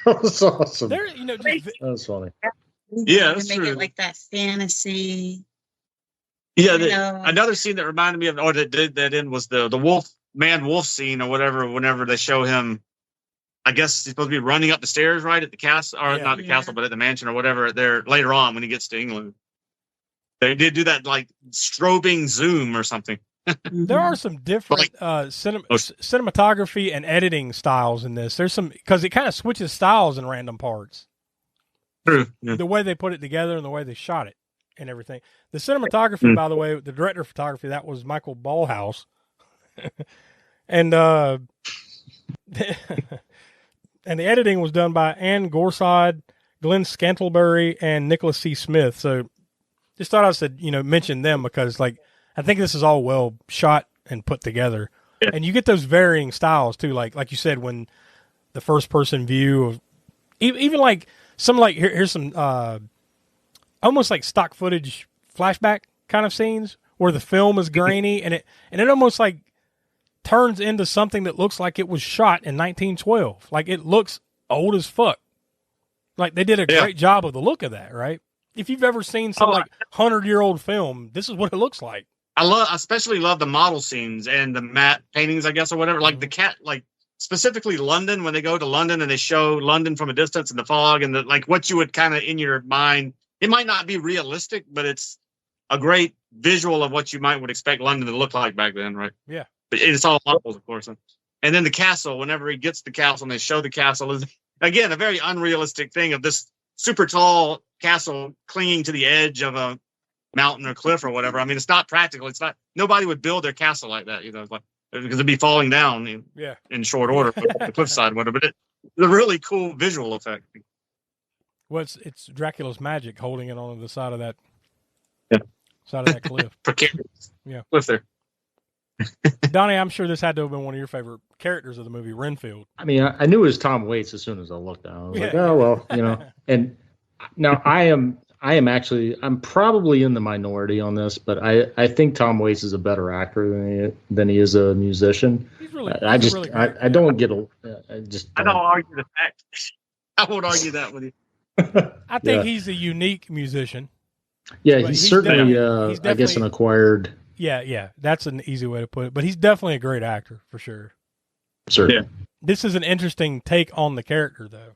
That was awesome. That was funny. Yeah, that's make true. it like that fantasy. Yeah, another scene that reminded me of, or that did that in, was the wolf scene or whatever. Whenever they show him, I guess he's supposed to be running up the stairs, right, at the castle, or not the castle, but at the mansion or whatever. There later on when he gets to England, they did do that like strobing zoom or something. There are some different cinematography and editing styles in this. There's some, because it kind of switches styles in random parts. True. Yeah. The way they put it together and the way they shot it and everything. The cinematography, by the way, the director of photography, that was Michael Ballhaus. And and the editing was done by Ann Gorsod, Glenn Scantlebury, and Nicholas C. Smith. So just thought I should, mention them, because like I think this is all well shot and put together. Yeah. And you get those varying styles too, like you said, when the first person view of even like some like here's some almost like stock footage flashback kind of scenes where the film is grainy and it almost like turns into something that looks like it was shot in 1912. Like it looks old as fuck. Like they did a great job of the look of that, right? If you've ever seen some like 100-year-old film, this is what it looks like. I especially love the model scenes and the matte paintings, I guess, or whatever. Like the cat, like specifically London, when they go to London and they show London from a distance in the fog, and like what you would kind of in your mind, it might not be realistic, but it's a great visual of what you would expect London to look like back then, right? Yeah. But it's all models, of course. And then the castle, whenever he gets the castle and they show the castle, is again a very unrealistic thing of this super tall castle clinging to the edge of a mountain or cliff or whatever. I mean, it's not practical. It's not. Nobody would build their castle like that, like because it'd be falling down in short order, the cliffside, whatever. But it's a really cool visual effect. Well, it's Dracula's magic holding it on the side of that side of that cliff. Precarious. Yeah, cliff there. Donnie, I'm sure this had to have been one of your favorite characters of the movie, Renfield. I mean, I knew it was Tom Waits as soon as I looked at him. I was like, oh well, And now I'm probably in the minority on this, but I think Tom Waits is a better actor than he is a musician. He's really. I don't get a. I don't argue the fact. I won't argue that with you. I think he's a unique musician. Yeah, he's certainly, I guess, an acquired. Yeah, that's an easy way to put it. But he's definitely a great actor, for sure. Certainly. Yeah. This is an interesting take on the character, though.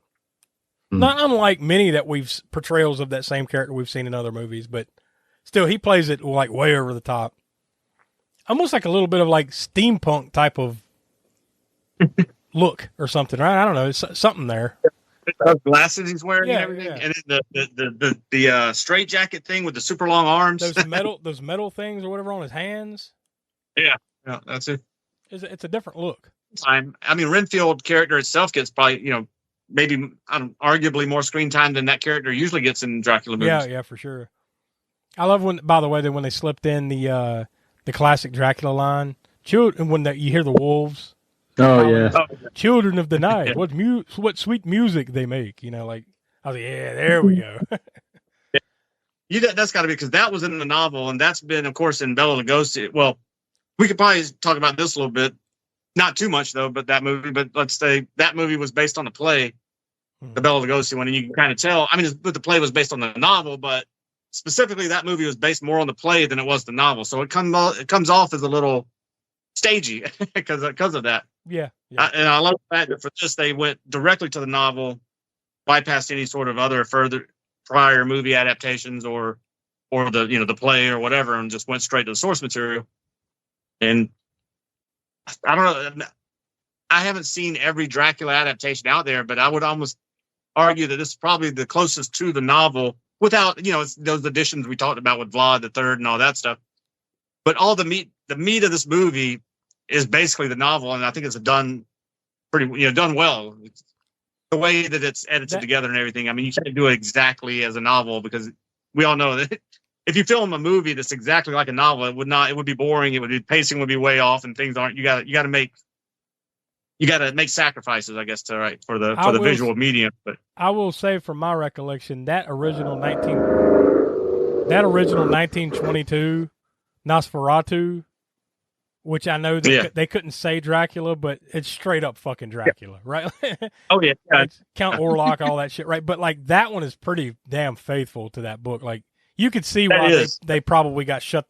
Not unlike many that portrayals of that same character we've seen in other movies, but still, he plays it like way over the top. Almost like a little bit of like steampunk type of look or something, right? I don't know. It's something there. Glasses he's wearing and everything, and then the straight jacket thing with the super long arms, those metal things or whatever on his hands. Yeah, that's it. It's a different look. I mean, Renfield character itself gets probably maybe arguably more screen time than that character usually gets in Dracula movies. Yeah, for sure. I love by the way, that when they slipped in the classic Dracula line, when you hear the wolves. Oh yeah, children of the night. What sweet music they make. Like I was like, yeah, there we go. That's got to be because that was in the novel, and that's been, of course, in Bela Lugosi. Well, we could probably talk about this a little bit, not too much though. But that movie, let's say that movie was based on a play, the Bela Lugosi one, and you can kind of tell. I mean, the play was based on the novel, but specifically that movie was based more on the play than it was the novel. So it comes off as a little stagey because of that. Yeah. And I love the fact that for this they went directly to the novel, bypassed any sort of other further prior movie adaptations or the play or whatever, and just went straight to the source material. And I don't know, I haven't seen every Dracula adaptation out there, but I would almost argue that this is probably the closest to the novel without it's those additions we talked about with Vlad the Third and all that stuff. But all the meat of this movie is basically the novel, and I think it's done well. It's the way that it's edited together and everything. I mean, you can't do it exactly as a novel because we all know that if you film a movie that's exactly like a novel, it would be boring. Pacing would be way off, and things aren't. You got to make sacrifices, I guess, for the visual medium. But I will say, from my recollection, that original 1922 Nosferatu, which I know they couldn't say Dracula, but it's straight up fucking Dracula, right? Oh yeah, Count Orlok, all that shit, right? But like that one is pretty damn faithful to that book. Like you could see why they probably got shut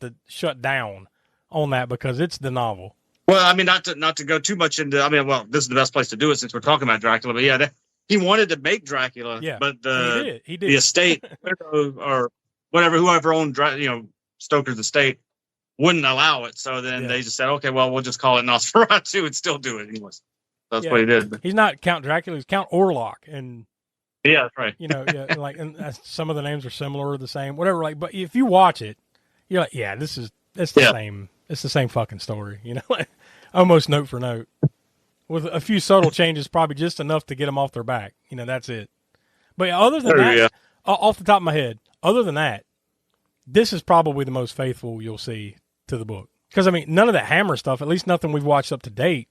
down on that because it's the novel. Well, I mean, not to go too much into. I mean, well, this is the best place to do it since we're talking about Dracula. But yeah, he wanted to make Dracula, but he did. The estate or whatever, whoever owned Stoker's estate wouldn't allow it. So then they just said, okay, well, we'll just call it Nosferatu and still do it anyways. That's what he did. He's not Count Dracula; he's Count Orlok, and yeah, that's right. And some of the names are similar or the same, whatever. Like, but if you watch it, you're like, yeah, it's the same. It's the same fucking story, almost note for note, with a few subtle changes, probably just enough to get them off their back. That's it. But other than that, off the top of my head, other than that, this is probably the most faithful you'll see to the book. Because I mean, none of the Hammer stuff, at least nothing we've watched up to date,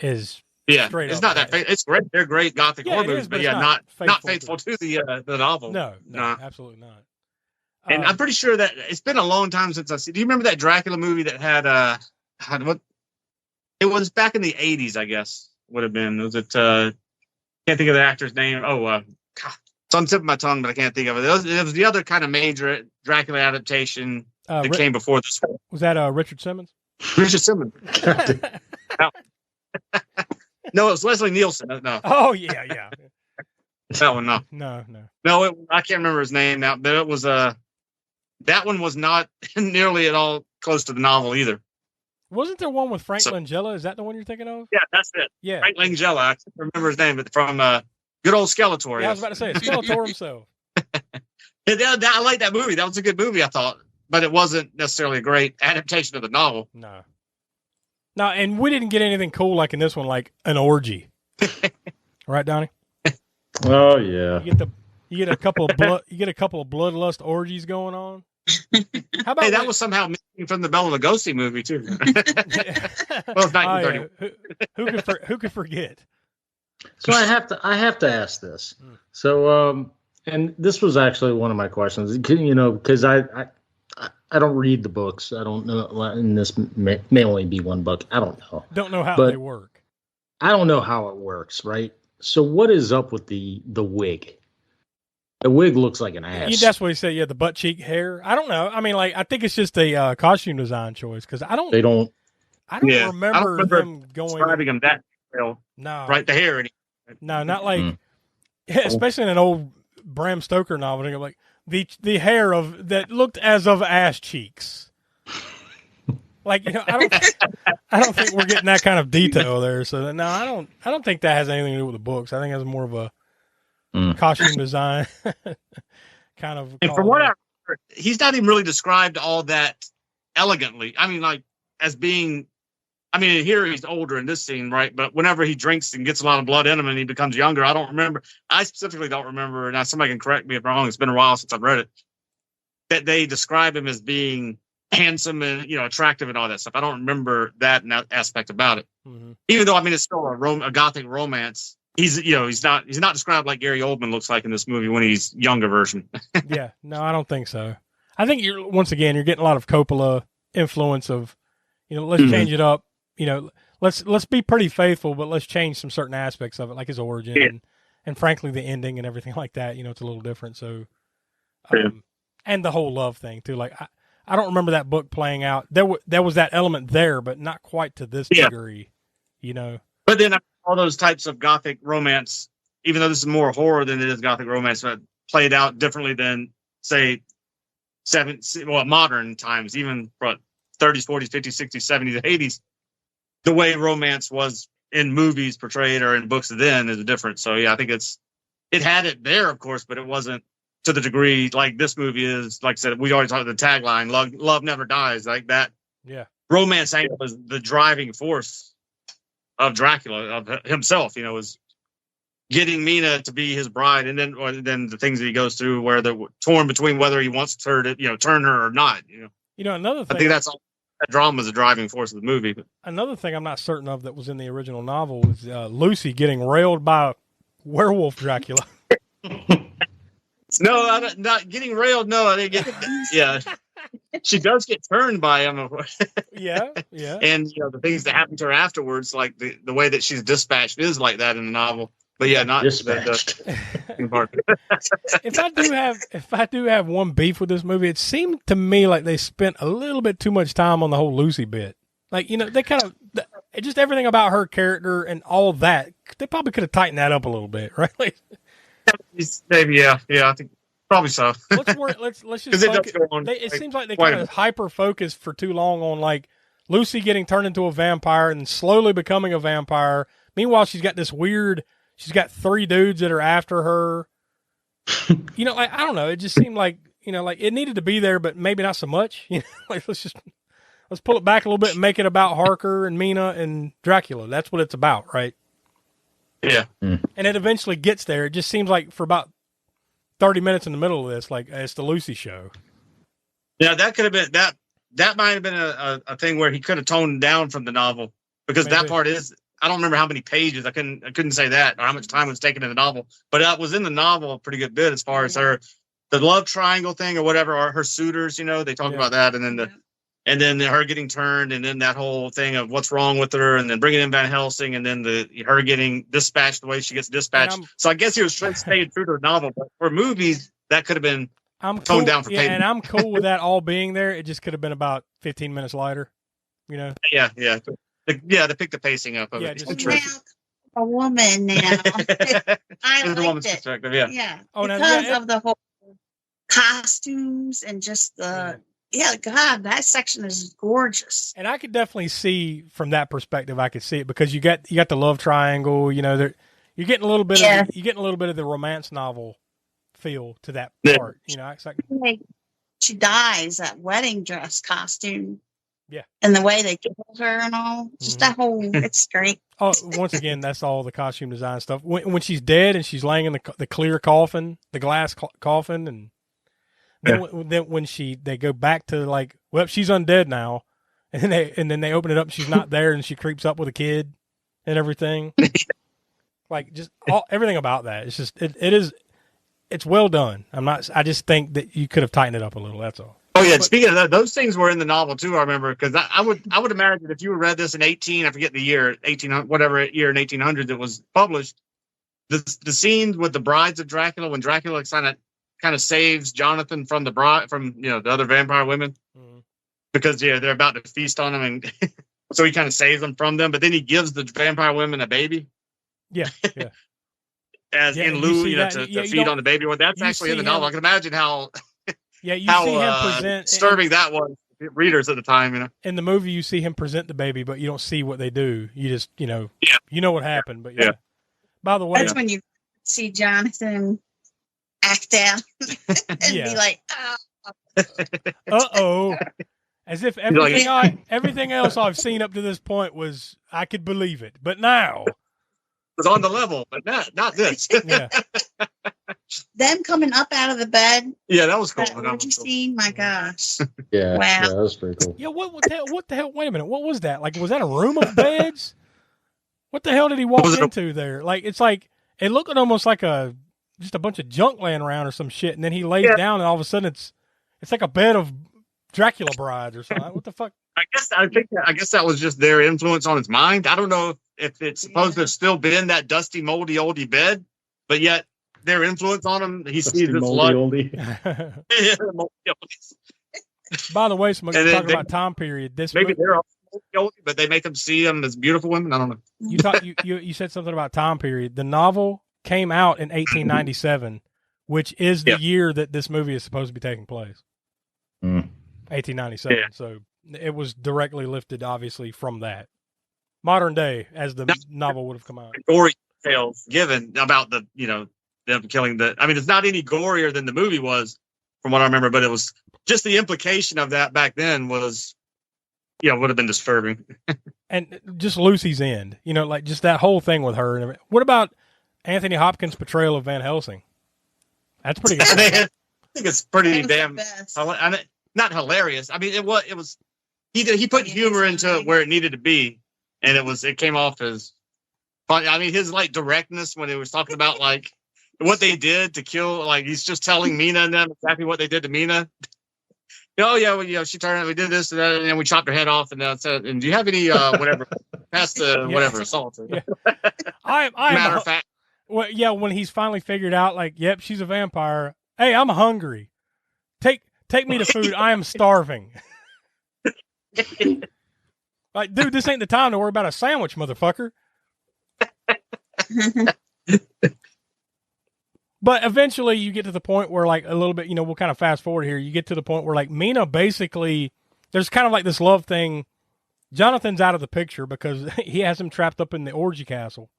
is straight it's up. Not that. It's great. They're great Gothic horror movies, but not faithful to the novel. No, absolutely not. And I'm pretty sure that it's been a long time since I've seen. Do you remember that Dracula movie that had what? It was back in the 80s, I guess. Would have been. Was it? Can't think of the actor's name. Oh, God. It's on the tip of my tongue, but I can't think of it. It was the other kind of major Dracula adaptation that came before this one. Was that Richard Simmons? Richard Simmons. No, it was Leslie Nielsen. No. Oh yeah. That one, no. No. I can't remember his name now, but it was that one was not nearly at all close to the novel either. Wasn't there one with Frank Langella? Is that the one you're thinking of? Yeah, that's it. Yeah, Frank Langella. I can't remember his name, but from Good old Skeletor. Yeah, I was about to say Skeletor himself. I like that movie. That was a good movie, I thought, but it wasn't necessarily a great adaptation of the novel. No. No, and we didn't get anything cool like in this one, like an orgy. Right, Donnie? Oh yeah. You get a couple of bloodlust orgies going on. How about that was somehow missing from the Bela Lugosi movie too. Well, it's 1930. Who could forget? So I have to ask this. So and this was actually one of my questions. You know, because I don't read the books. I don't know, and this may only be one book. I don't know. Don't know how they work. I don't know how it works, right? So what is up with the wig? The wig looks like an ass. That's what he said. Yeah, the butt cheek hair. I don't know. I mean, like, I think it's just a costume design choice because I don't remember them describing them that well. No, right? The hair. No, not like, especially in an old Bram Stoker novel. Like the hair that looked as of ass cheeks. Like, you know, I don't think we're getting that kind of detail there. So no, I don't think that has anything to do with the books. I think it's more of a costume design kind of. And from what I remember, he's not even really described all that elegantly. I mean, like as being, I mean, here he's older in this scene, right? But whenever he drinks and gets a lot of blood in him and he becomes younger, I don't remember. I specifically don't remember. Now somebody can correct me if I'm wrong. It's been a while since I've read it. That they describe him as being handsome and, you know, attractive and all that stuff. I don't remember that aspect about it. Mm-hmm. Even though, I mean, it's still a gothic romance. He's not described like Gary Oldman looks like in this movie when he's younger version. Yeah, no, I don't think so. I think you're getting a lot of Coppola influence of, you know, let's change it up. You know, let's be pretty faithful, but let's change some certain aspects of it, like his origin and frankly the ending and everything like that. You know, it's a little different. So, and the whole love thing too. Like I don't remember that book playing out. There was that element there, but not quite to this degree. You know. But then all those types of gothic romance, even though this is more horror than it is gothic romance, but played out differently than say modern times, even 30s, 40s, 50s, 60s, 70s, 80s. The way romance was in movies portrayed or in books then is different. So yeah, I think it had it there, of course, but it wasn't to the degree like this movie is. Like I said, we already talked about the tagline, love never dies, like that. Yeah. Romance angle was the driving force of Dracula, of himself, you know, was getting Mina to be his bride. And then the things that he goes through where they're torn between whether he wants her to, you know, turn her or not, you know. Another thing, I think that's all. That drama is the driving force of the movie. Another thing I'm not certain of that was in the original novel was Lucy getting railed by werewolf Dracula. No, I'm not getting railed. No, I didn't get. Yeah, she does get turned by him. Yeah. And you know the things that happen to her afterwards, like the way that she's dispatched, is like that in the novel. But yeah, not dispatched. If I do have one beef with this movie, it seemed to me like they spent a little bit too much time on the whole Lucy bit. Like, you know, they kind of just everything about her character and all that. They probably could have tightened that up a little bit, right? Like, maybe, yeah, I think probably so. Let's just. It seems like they kind of hyper focused for too long on like Lucy getting turned into a vampire and slowly becoming a vampire. Meanwhile, she's got this weird. She's got 3 dudes that are after her. You know, like, I don't know. It just seemed like, you know, like it needed to be there, but maybe not so much. You know, like let's pull it back a little bit and make it about Harker and Mina and Dracula. That's what it's about, right? Yeah. And it eventually gets there. It just seems like for about 30 minutes in the middle of this, like it's the Lucy show. Yeah, that could have been that might have been a thing where he could have toned down from the novel because maybe. That part is. I don't remember how many pages. I couldn't say that or how much time was taken in the novel, but that was in the novel a pretty good bit as far as the love triangle thing or whatever, or her suitors. You know, they talk about that, and then her getting turned, and then that whole thing of what's wrong with her, and then bringing in Van Helsing, and then her getting dispatched the way she gets dispatched. So I guess he was trying to stay true to the novel, but for movies that could have been toned down for payment. And I'm cool with that all being there. It just could have been about 15 minutes lighter. You know? Yeah. To pick the pacing up of it. Just a woman now. I liked it. Yeah. Because of the whole costumes and just the God, that section is gorgeous. And I could definitely see from that perspective. I could see it because you got the love triangle. You know, You're getting a little bit of the romance novel feel to that part. You know, it's like she dies, that wedding dress costume. Yeah. And the way they kill her and all. Just that whole, it's great. Oh, once again, that's all the costume design stuff. When she's dead and she's laying in the clear coffin, the glass coffin, and then when they go back to like, well, she's undead now, and then they open it up and she's not there and she creeps up with a kid and everything. Like just everything about that. It's just it's well done. I just think that you could have tightened it up a little. That's all. Oh yeah, speaking of that, those things were in the novel too. I remember because I would imagine if you read this in 18, I forget the year, 1800, whatever year in 1800 it was published. The scene with the brides of Dracula when Dracula kind of saves Jonathan from the other vampire women because they're about to feast on him, and so he kind of saves them from them. But then he gives the vampire women a baby. Yeah. In lieu, to feed on the baby. Well, that's actually in the novel. I can imagine how. Yeah, you see him present disturbing that was readers at the time, you know. In the movie, you see him present the baby, but you don't see what they do. You just, you know what happened. But yeah. By the way, that's when you see Jonathan act out and be like, "Uh-oh," as if everything else I've seen up to this point was I could believe it, but now was on the level, but not this. Yeah. Them coming up out of the bed. Yeah, that was cool. What you seen? My gosh. Yeah. Wow. Yeah, that was pretty cool. Yeah, what the hell? Wait a minute. What was that? Like, was that a room of beds? What the hell did he walk into there? Like, it's like, it looked almost like just a bunch of junk laying around or some shit. And then he lays down and all of a sudden it's like a bed of Dracula brides or something. What the fuck? I guess that was just their influence on his mind. I don't know if it's supposed to have still been that dusty, moldy, oldie bed, but yet their influence on him, he sees this blood. By the way, somebody talking about time period. Maybe they're all oldie, but they make them see them as beautiful women. I don't know. You said something about time period. The novel came out in 1897, which is the year that this movie is supposed to be taking place. 1897. Yeah. So it was directly lifted, obviously, from that. Modern day, as the novel would have come out. Gory tales given about them killing it's not any gorier than the movie was, from what I remember, but it was just the implication of that back then was, would have been disturbing. And just Lucy's end, like just that whole thing with her. And what about Anthony Hopkins' portrayal of Van Helsing? That's pretty good. I think it's pretty damn, not hilarious. I mean, it was, he put humor into it where it needed to be. And it came off as funny. I mean, his directness when he was talking about what they did to kill, he's just telling Mina and them exactly what they did to Mina. She turned. We did this and that, and then we chopped her head off. And that's it. And do you have any whatever past the whatever assault? Yeah. Matter of fact. Well, yeah. When he's finally figured out, yep, she's a vampire. Hey, I'm hungry. Take me to food. I am starving. Dude, this ain't the time to worry about a sandwich, motherfucker. But eventually you get to the point where a little bit, we'll kind of fast forward here. You get to the point where Mina basically, there's kind of this love thing. Jonathan's out of the picture because he has him trapped up in the orgy castle.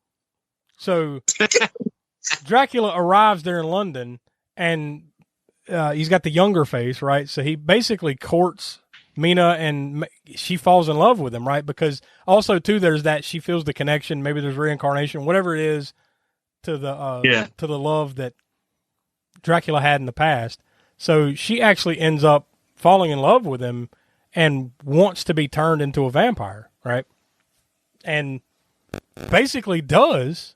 So Dracula arrives there in London and he's got the younger face, right? So he basically courts Mina and she falls in love with him, right? Because also too, there's that she feels the connection. Maybe there's reincarnation, whatever it is, to the love that Dracula had in the past. So she actually ends up falling in love with him and wants to be turned into a vampire, right? And basically does,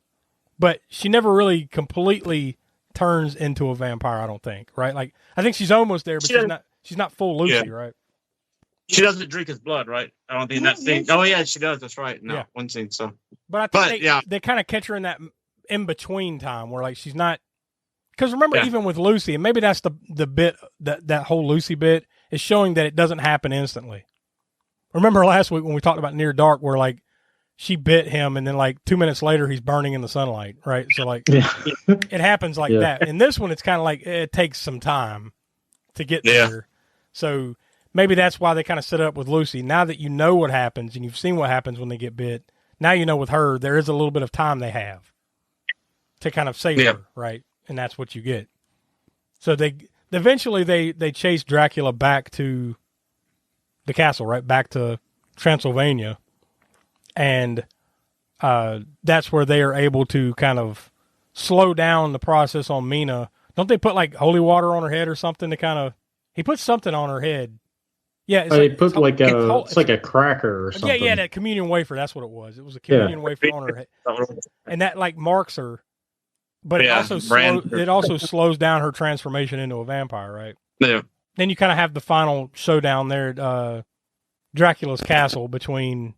but she never really completely turns into a vampire, I don't think, right? I think she's almost there, but she's not full Lucy, right? She doesn't drink his blood, right? I don't think in that scene. Oh yeah, she does. That's right. No, one scene. So, but I think they kind of catch her in that in between time where she's not. Because remember, even with Lucy, and maybe that's the bit that whole Lucy bit is showing that it doesn't happen instantly. Remember last week when we talked about Near Dark, where she bit him, and then 2 minutes later he's burning in the sunlight, right? So it happens that. In this one, it's kind of it takes some time to get there. So maybe that's why they kind of set it up with Lucy. Now that you know what happens and you've seen what happens when they get bit, now you know with her there is a little bit of time they have. to kind of save her, right? And that's what you get. So they eventually chase Dracula back to the castle, right? Back to Transylvania. And that's where they are able to kind of slow down the process on Mina. Don't they put like holy water on her head or something to kind of... He puts something on her head. Yeah, it's like a cracker or something. Yeah, that communion wafer. That's what it was. It was a communion wafer on her head, and that like marks her. But it also slows down her transformation into a vampire, right? Yeah. Then you kind of have the final showdown there at Dracula's castle between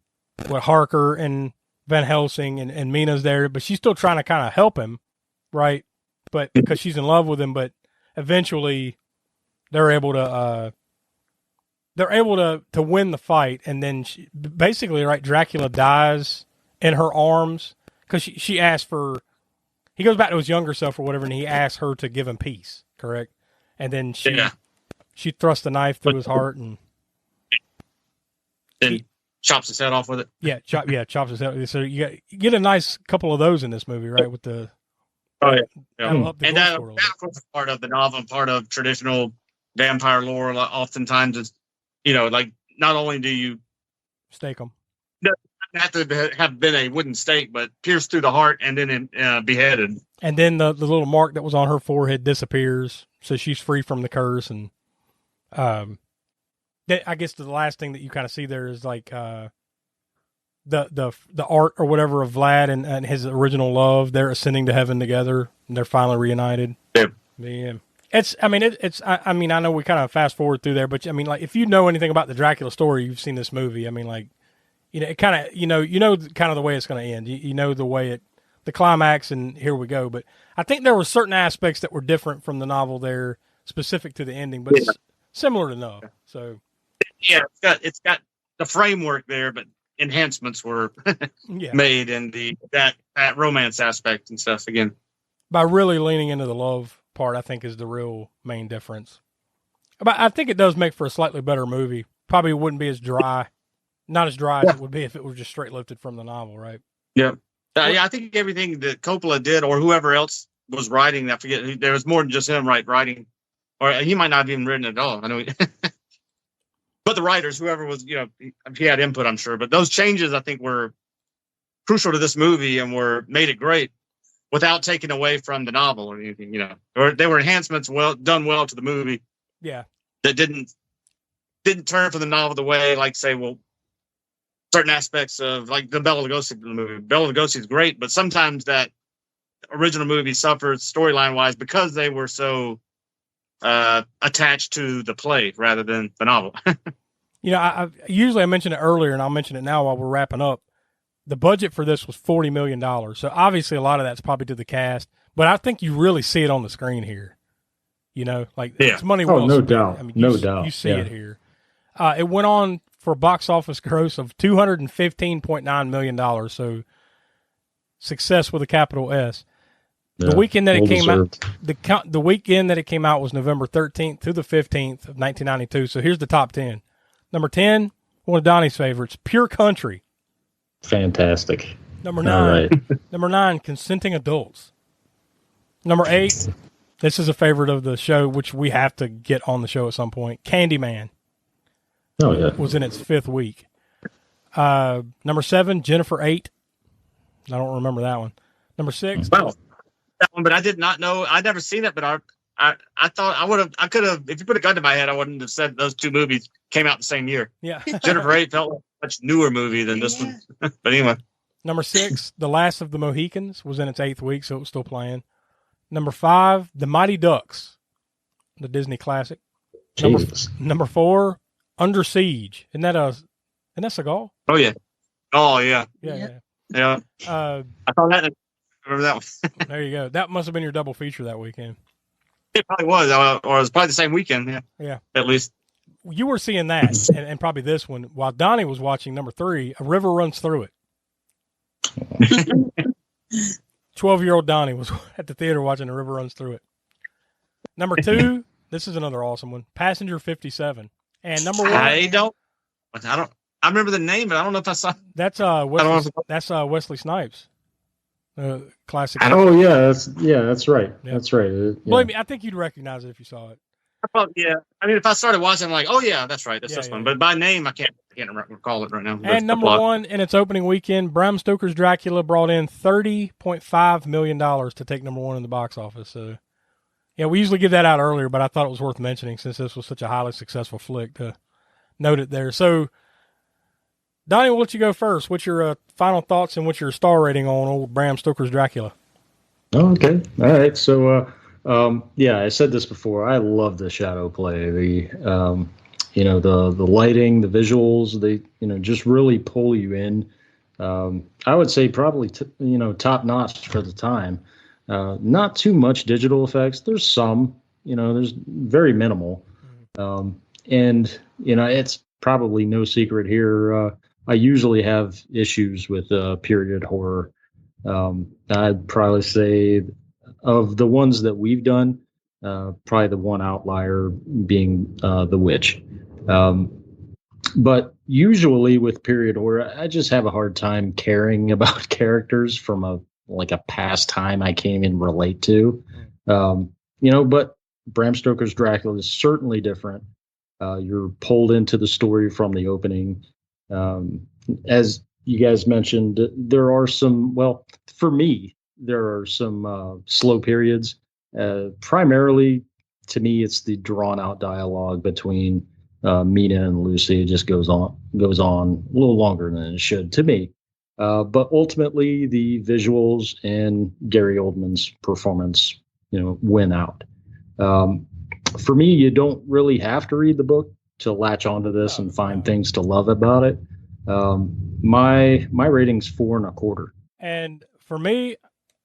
Harker and Van Helsing and Mina's there, but she's still trying to kind of help him, right? But because she's in love with him, but eventually they're able to win the fight, and then basically, right, Dracula dies in her arms because she asked for... He goes back to his younger self or whatever, and he asks her to give him peace, correct? And then she thrusts a knife through his heart and chops his head off with it. Yeah, chops his head. So you get a nice couple of those in this movie, right? With the and that was part of the novel, part of traditional vampire lore. Oftentimes, it's like not only do you stake them. Have to have been a wooden stake, but pierced through the heart and then beheaded. And then the little mark that was on her forehead disappears, so she's free from the curse. And I guess the last thing that you kind of see there is like the art or whatever of Vlad and his original love. They're ascending to heaven together, and they're finally reunited. Yeah. I mean, I know we kind of fast forward through there, but I mean, like, if you know anything about the Dracula story, you've seen this movie. I mean, like, it kind of, you know, kind of the way it's going to end. You know the way the climax, and here we go. But I think there were certain aspects that were different from the novel there, specific to the ending, but similar enough. So, yeah, it's got the framework there, but enhancements were made in that romance aspect and stuff again. By really leaning into the love part, I think is the real main difference. But I think it does make for a slightly better movie. Probably wouldn't be as dry. Not as dry as it would be if it was just straight lifted from the novel, right? Yeah. I think everything that Coppola did, or whoever else was writing, I forget, there was more than just him writing, or he might not have even written it at all. I know, but the writers, whoever was, he had input, I'm sure. But those changes, I think, were crucial to this movie and made it great without taking away from the novel or anything, or they were enhancements done well to the movie. Yeah. That didn't turn from the novel the way, like, say, certain aspects of, like, the Bela Lugosi movie. Bela Lugosi is great, but sometimes that original movie suffers storyline-wise because they were so attached to the play rather than the novel. I usually mention it earlier, and I'll mention it now while we're wrapping up. The budget for this was $40 million, so obviously a lot of that's probably to the cast, but I think you really see it on the screen here. It's money well spent. Doubt. I mean, no doubt. You see it here. It went on for a box office gross of $215.9 million, so success with a capital S. The weekend that it came out, the weekend that it came out was November 13th through the 15th of 1992. So here's the top 10. Number 10, one of Donnie's favorites, Pure Country. Fantastic. Number 9, Number 9, Consenting Adults. Number 8, this is a favorite of the show, which we have to get on the show at some point. Candyman. Oh yeah, was in its 5th week. Number 7, Jennifer 8. I don't remember that one. Number 6. Wow. That one, but I did not know. I'd never seen it, but I thought I could have. If you put a gun to my head, I wouldn't have said those two movies came out the same year. Yeah, Jennifer 8 felt like a much newer movie than this one. But anyway, number 6, The Last of the Mohicans, was in its 8th week, so it was still playing. Number 5, The Mighty Ducks, the Disney classic. Number 4, Under Siege. Isn't that Seagal? Oh yeah. Yeah. I saw that. Remember that one? There you go. That must have been your double feature that weekend. It probably was, or it was probably the same weekend. Yeah. At least you were seeing that, and probably this one, while Donnie was watching number 3. A River Runs Through It. 12-year-old Donnie was at the theater watching A River Runs Through It. Number 2, this is another awesome one. Passenger 57. And number 1, I remember the name, but I don't know if I saw. That's Wesley Snipes. Classic. Oh yeah, that's right. Yeah. That's right. Yeah. Believe me, I think you'd recognize it if you saw it. Yeah, I mean, if I started watching, I'm like, oh yeah, that's right, that's this one. But by name, I can't recall it right now. And number one in its opening weekend, Bram Stoker's Dracula brought in $30.5 million to take number one in the box office. So, yeah, we usually give that out earlier, but I thought it was worth mentioning since this was such a highly successful flick to note it there. So, Donnie, we'll let you go first. What's your final thoughts and what's your star rating on old Bram Stoker's Dracula? Okay, all right. So, I said this before. I love the shadow play. The the lighting, the visuals. They just really pull you in. I would say probably top notch for the time. Not too much digital effects. There's some. There's very minimal. And it's probably no secret here. I usually have issues with period horror. I'd probably say of the ones that we've done, probably the one outlier being The Witch. But usually with period horror, I just have a hard time caring about characters from a past time I can't even relate to. But Bram Stoker's Dracula is certainly different. You're pulled into the story from the opening. As you guys mentioned, there are some, for me, there are some slow periods. Primarily, to me, it's the drawn out dialogue between Mina and Lucy. It just goes on a little longer than it should to me. But ultimately, the visuals and Gary Oldman's performance, win out. For me, you don't really have to read the book to latch onto this and find things to love about it. My rating's 4.25. And for me,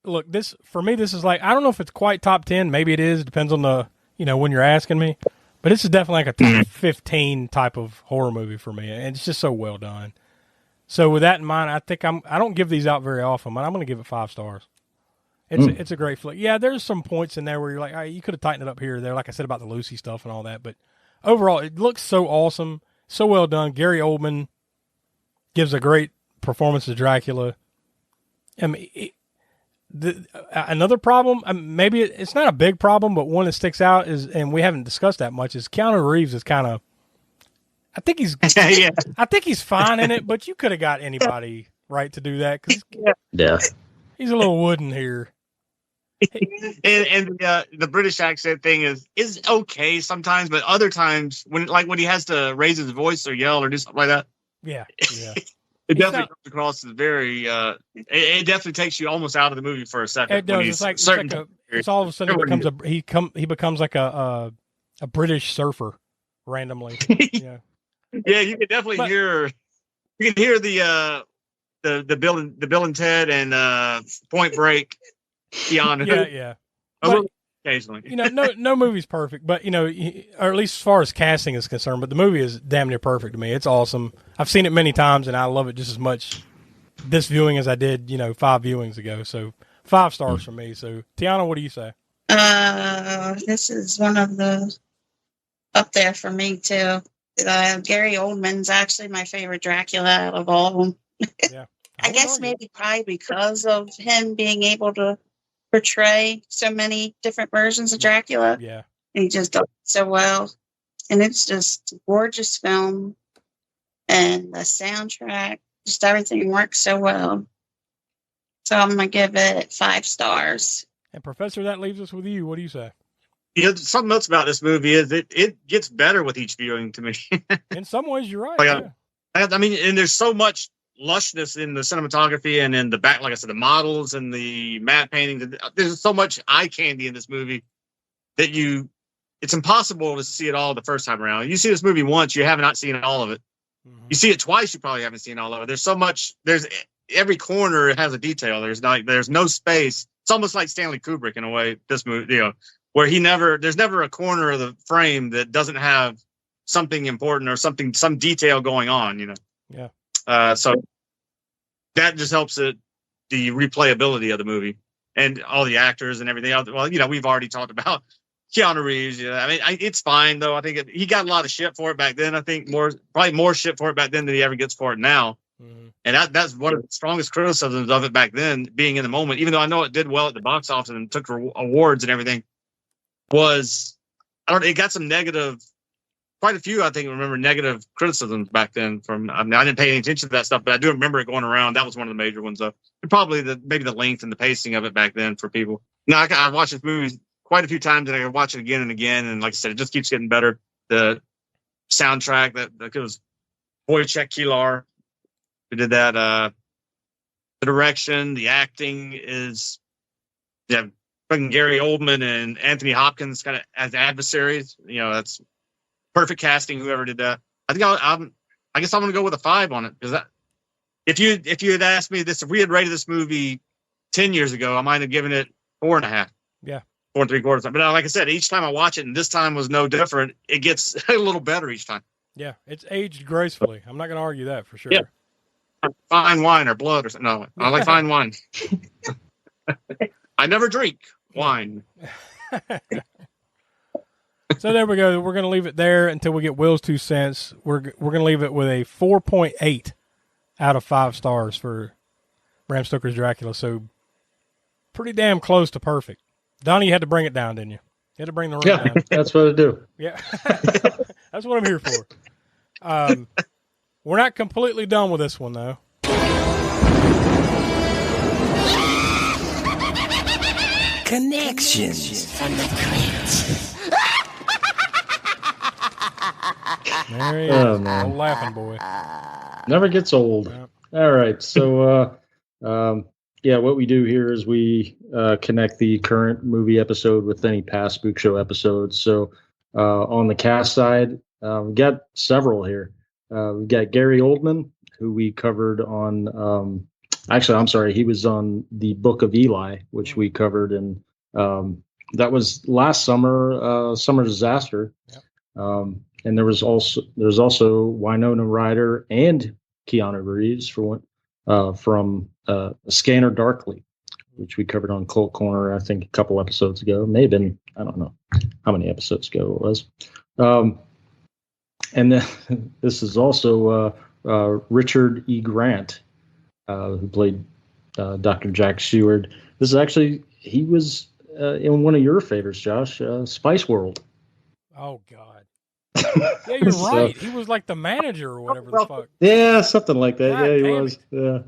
look, this is like, I don't know if it's quite top 10. Maybe it is. Depends on the, when you're asking me. But this is definitely like a top 15 type of horror movie for me. And it's just so well done. So with that in mind, I think I don't give these out very often, but I'm going to give it 5 stars. It's a great flick. Yeah, there's some points in there where you're like, all right, you could have tightened it up here or there, like I said about the Lucy stuff and all that. But overall, it looks so awesome, so well done. Gary Oldman gives a great performance as Dracula. I mean, another problem, maybe it's not a big problem, but one that sticks out is, and we haven't discussed that much, is Keanu Reeves is kind of, I think he's fine in it, but you could have got anybody right to do that because he's a little wooden here. and the British accent thing is okay sometimes, but other times when he has to raise his voice or yell or do something like that, it definitely comes across as very. It definitely takes you almost out of the movie for a second. It does. It's all of a sudden he becomes like a British surfer randomly. Yeah. Yeah, you can definitely hear. You can hear the Bill and Ted and Point Break. Keanu. Yeah. But, occasionally. No movie's perfect, but or at least as far as casting is concerned. But the movie is damn near perfect to me. It's awesome. I've seen it many times, and I love it just as much this viewing as I did 5 viewings ago. So 5 stars for me. So Tiana, what do you say? This is one of the up there for me too. Gary Oldman's actually my favorite Dracula out of all of them. Yeah, I guess maybe probably because of him being able to portray so many different versions of Dracula. Yeah. And he just does it so well. And it's just a gorgeous film. And the soundtrack, just everything works so well. So I'm going to give it 5 stars. And Professor, that leaves us with you. What do you say? Something else about this movie is it gets better with each viewing to me. In some ways, you're right. I mean, and there's so much lushness in the cinematography and in the back, like I said, the models and the matte painting. There's so much eye candy in this movie that it's impossible to see it all the first time around. You see this movie once, you have not seen all of it. Mm-hmm. You see it twice, you probably haven't seen all of it. There's so much. There's every corner has a detail. There's no space. It's almost like Stanley Kubrick in a way. This movie, where there's never a corner of the frame that doesn't have something important or some detail going on. Yeah. So that just helps the replayability of the movie and all the actors and everything else. Well, we've already talked about Keanu Reeves. I mean, it's fine though. I think he got a lot of shit for it back then. I think probably more shit for it back then than he ever gets for it now. And that's one of the strongest criticisms of it back then, being in the moment, even though I know it did well at the box office and took awards and everything, it got some negative, quite a few, I think, remember negative criticisms back then I didn't pay any attention to that stuff, but I do remember it going around. That was one of the major ones, though. And probably maybe the length and the pacing of it back then for people. Now, I watched this movie quite a few times, and I can watch it again and again. And like I said, it just keeps getting better. The soundtrack, it was Wojciech Kilar who did that. The direction, the acting is, fucking Gary Oldman and Anthony Hopkins kind of as adversaries. That's perfect casting. Whoever did that, I think I guess I'm gonna go with a 5 on it, because if you had asked me this, if we had rated this movie 10 years ago, I might have given it 4.5. Yeah, 4 3/4. But like I said, each time I watch it, and this time was no different, it gets a little better each time. Yeah, it's aged gracefully. I'm not gonna argue that for sure. Yeah. Fine wine or blood or something. No, I like fine wine. I never drink wine. So there we go. We're going to leave it there until we get Will's 2 cents. We're going to leave it with a 4.8 out of 5 stars for Bram Stoker's Dracula. So pretty damn close to perfect. Donnie, you had to bring it down, didn't you? You had to bring the room down. That's what I do. Yeah. That's what I'm here for. We're not completely done with this one, though. Connections from the crypt. There he is. Old laughing boy. Never gets old. Yeah. All right. So, what we do here is we connect the current movie episode with any past Spookshow episodes. So, on the cast side, we got several here. We've got Gary Oldman, who we covered on. Actually, I'm sorry. He was on the Book of Eli, which we covered in. That was last summer. Summer Disaster. Yep. And there's also Winona Ryder and Keanu Reeves from Scanner Darkly, which we covered on Cult Corner, I think, a couple episodes ago. May have been, I don't know how many episodes ago it was. And then this is also Richard E. Grant, who played Dr. Jack Seward. This is actually, he was in one of your favorites, Josh, Spice World. Oh, God. Yeah, you're right. He was like the manager or whatever the fuck. Yeah, something like that. God, yeah, he was. Yeah.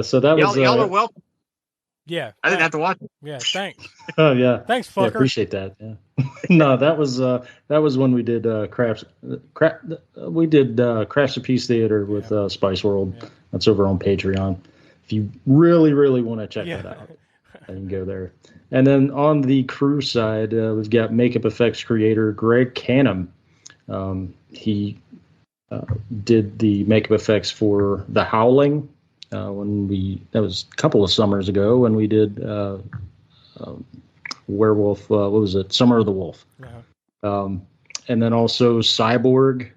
So that was. Y'all are welcome. Yeah. I didn't have to watch it. Yeah, thanks. Oh, yeah. Thanks, fucker. Yeah, appreciate that. Yeah. No, that was when we did Crafts of Peace Theater with Spice World. Yeah. That's over on Patreon. If you really, really want to check that out, you can go there. And then on the crew side, we've got makeup effects creator Greg Canham. He did the makeup effects for The Howling that was a couple of summers ago when we did Werewolf. What was it? Summer of the Wolf. Yeah. And then also Cyborg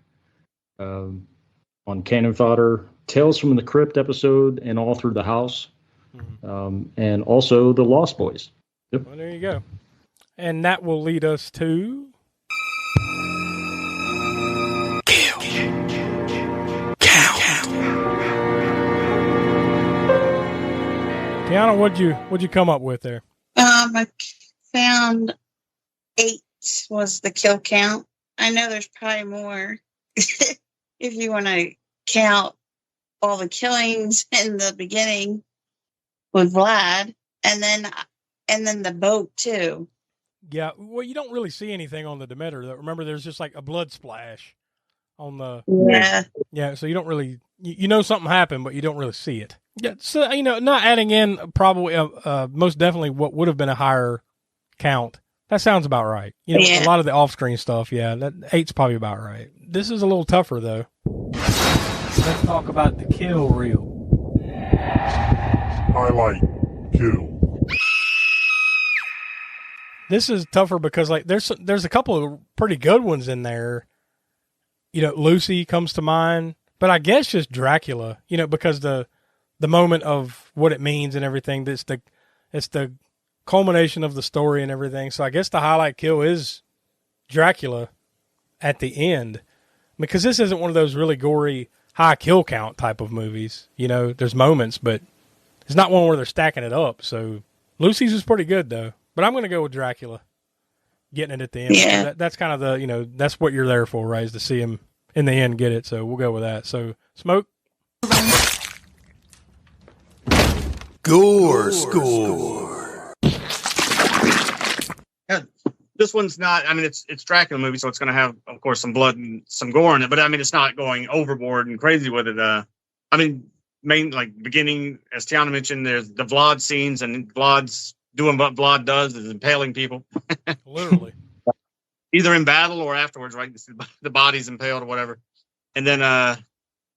on Cannon Fodder, Tales from the Crypt episode, and All Through the House, and also The Lost Boys. Yep. Well, there you go. And that will lead us to Kill. Tiana, what'd you come up with there? I found 8 was the kill count. I know there's probably more if you want to count all the killings in the beginning with Vlad, and then the boat too. Yeah, well, you don't really see anything on the Demeter. Remember, there's just like a blood splash on the. Yeah. So you don't really, you know, something happened, but you don't really see it. Yeah. So not adding in probably most definitely what would have been a higher count. That sounds about right. A lot of the off-screen stuff. Yeah, that 8's probably about right. This is a little tougher though. Let's talk about the kill reel. Highlight kill. This is tougher because like there's a couple of pretty good ones in there. Lucy comes to mind, but I guess just Dracula. Because the moment of what it means and everything. It's the culmination of the story and everything. So I guess the highlight kill is Dracula at the end, because this isn't one of those really gory high kill count type of movies. There's moments, but it's not one where they're stacking it up. So Lucy's is pretty good though. But I'm going to go with Dracula, getting it at the end. Yeah. That's kind of the that's what you're there for, right? Is to see him in the end get it. So we'll go with that. So Smoke. Gore score. Yeah, this one's not. I mean, it's Dracula movie, so it's going to have, of course, some blood and some gore in it. But I mean, it's not going overboard and crazy with it. I mean, beginning, as Tiana mentioned, there's the Vlad scenes, and Vlad's doing what Vlad does, is impaling people. Literally. Either in battle or afterwards, right? The body's impaled or whatever. And then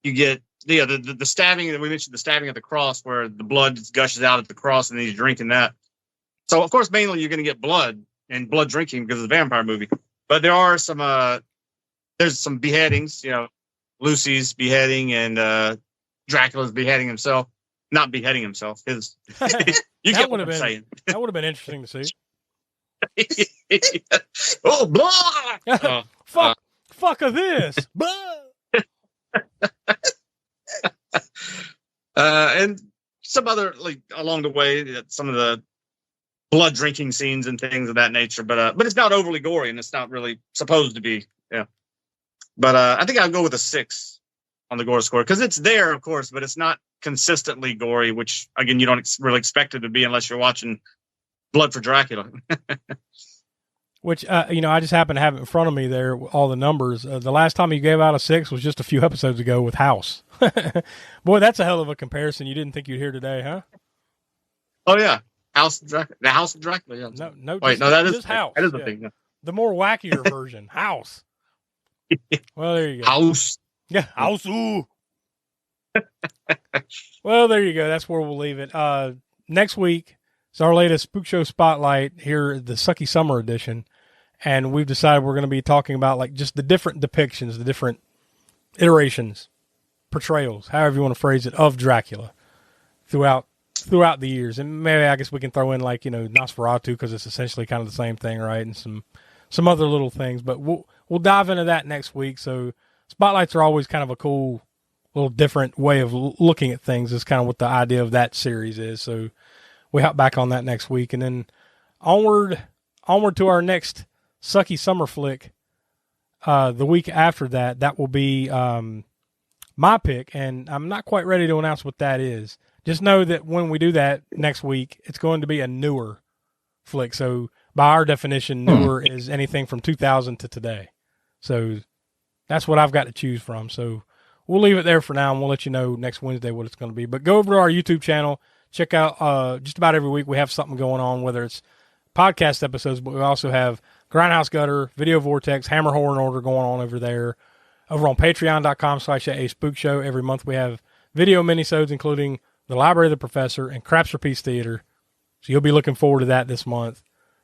you get the stabbing that we mentioned, the stabbing at the cross, where the blood gushes out at the cross, and he's drinking that. So of course, mainly you're going to get blood and blood drinking because it's a vampire movie. But there are some there's some beheadings. Lucy's beheading and Dracula's beheading himself. Not beheading himself. His you get what I'm saying. That would have been interesting to see. Oh, blah! Fuck of this. And some other, along the way, some of the blood drinking scenes and things of that nature, but it's not overly gory, and it's not really supposed to be. Yeah, but I think I'll go with a 6 on the gore score because it's there, of course, but it's not consistently gory, which again you don't really expect it to be unless you're watching Blood for Dracula. Which I just happen to have it in front of me there, all the numbers. The last time you gave out a 6 was just a few episodes ago with House. Boy, that's a hell of a comparison. You didn't think you'd hear today, huh? Oh yeah, House of Dracula. The House of Dracula. Yeah. No. Wait, that is House. That is a thing. Yeah. The more wackier version, House. Well, there you go. House. Yeah, House. Ooh. Well, there you go. That's where we'll leave it. Next week is our latest Spook Show Spotlight here, the Sucky Summer edition. And we've decided we're going to be talking about just the different depictions, the different iterations, portrayals, however you want to phrase it, of Dracula throughout the years. And maybe I guess we can throw in Nosferatu because it's essentially kind of the same thing, right? And some other little things. But we'll dive into that next week. So spotlights are always kind of a cool little different way of looking at things is kind of what the idea of that series is. So we hop back on that next week. And then onward to our next Sucky Summer flick. The week after that will be my pick, and I'm not quite ready to announce what that is. Just know that when we do that next week, it's going to be a newer flick. So by our definition, newer is anything from 2000 to today. So that's what I've got to choose from. So we'll leave it there for now, and we'll let you know next Wednesday what it's going to be. But go over to our YouTube channel. Check out just about every week we have something going on, whether it's podcast episodes, but we also have Grindhouse Gutter, Video Vortex, Hammer Horror and Order going on over there. Over on patreon.com/Spookshow. Every month we have video minisodes, including The Library of the Professor and Craps Repeats Theater. So you'll be looking forward to that this month.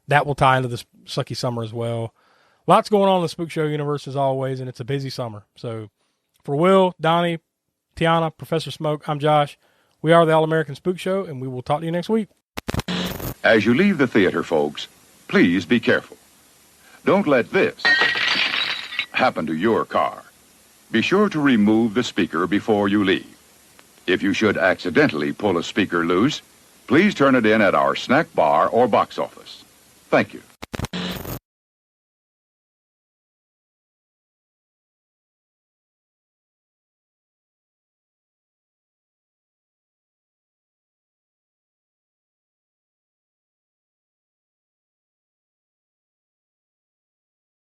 That will tie into the Sucky Summer as well. Lots going on in the Spook Show universe as always, and it's a busy summer. So for Will, Donnie, Tiana, Professor Smoke, I'm Josh. We are the All-American Spook Show, and we will talk to you next week. As you leave the theater, folks, please be careful. Don't let this happen to your car. Be sure to remove the speaker before you leave. If you should accidentally pull a speaker loose, please turn it in at our snack bar or box office. Thank you.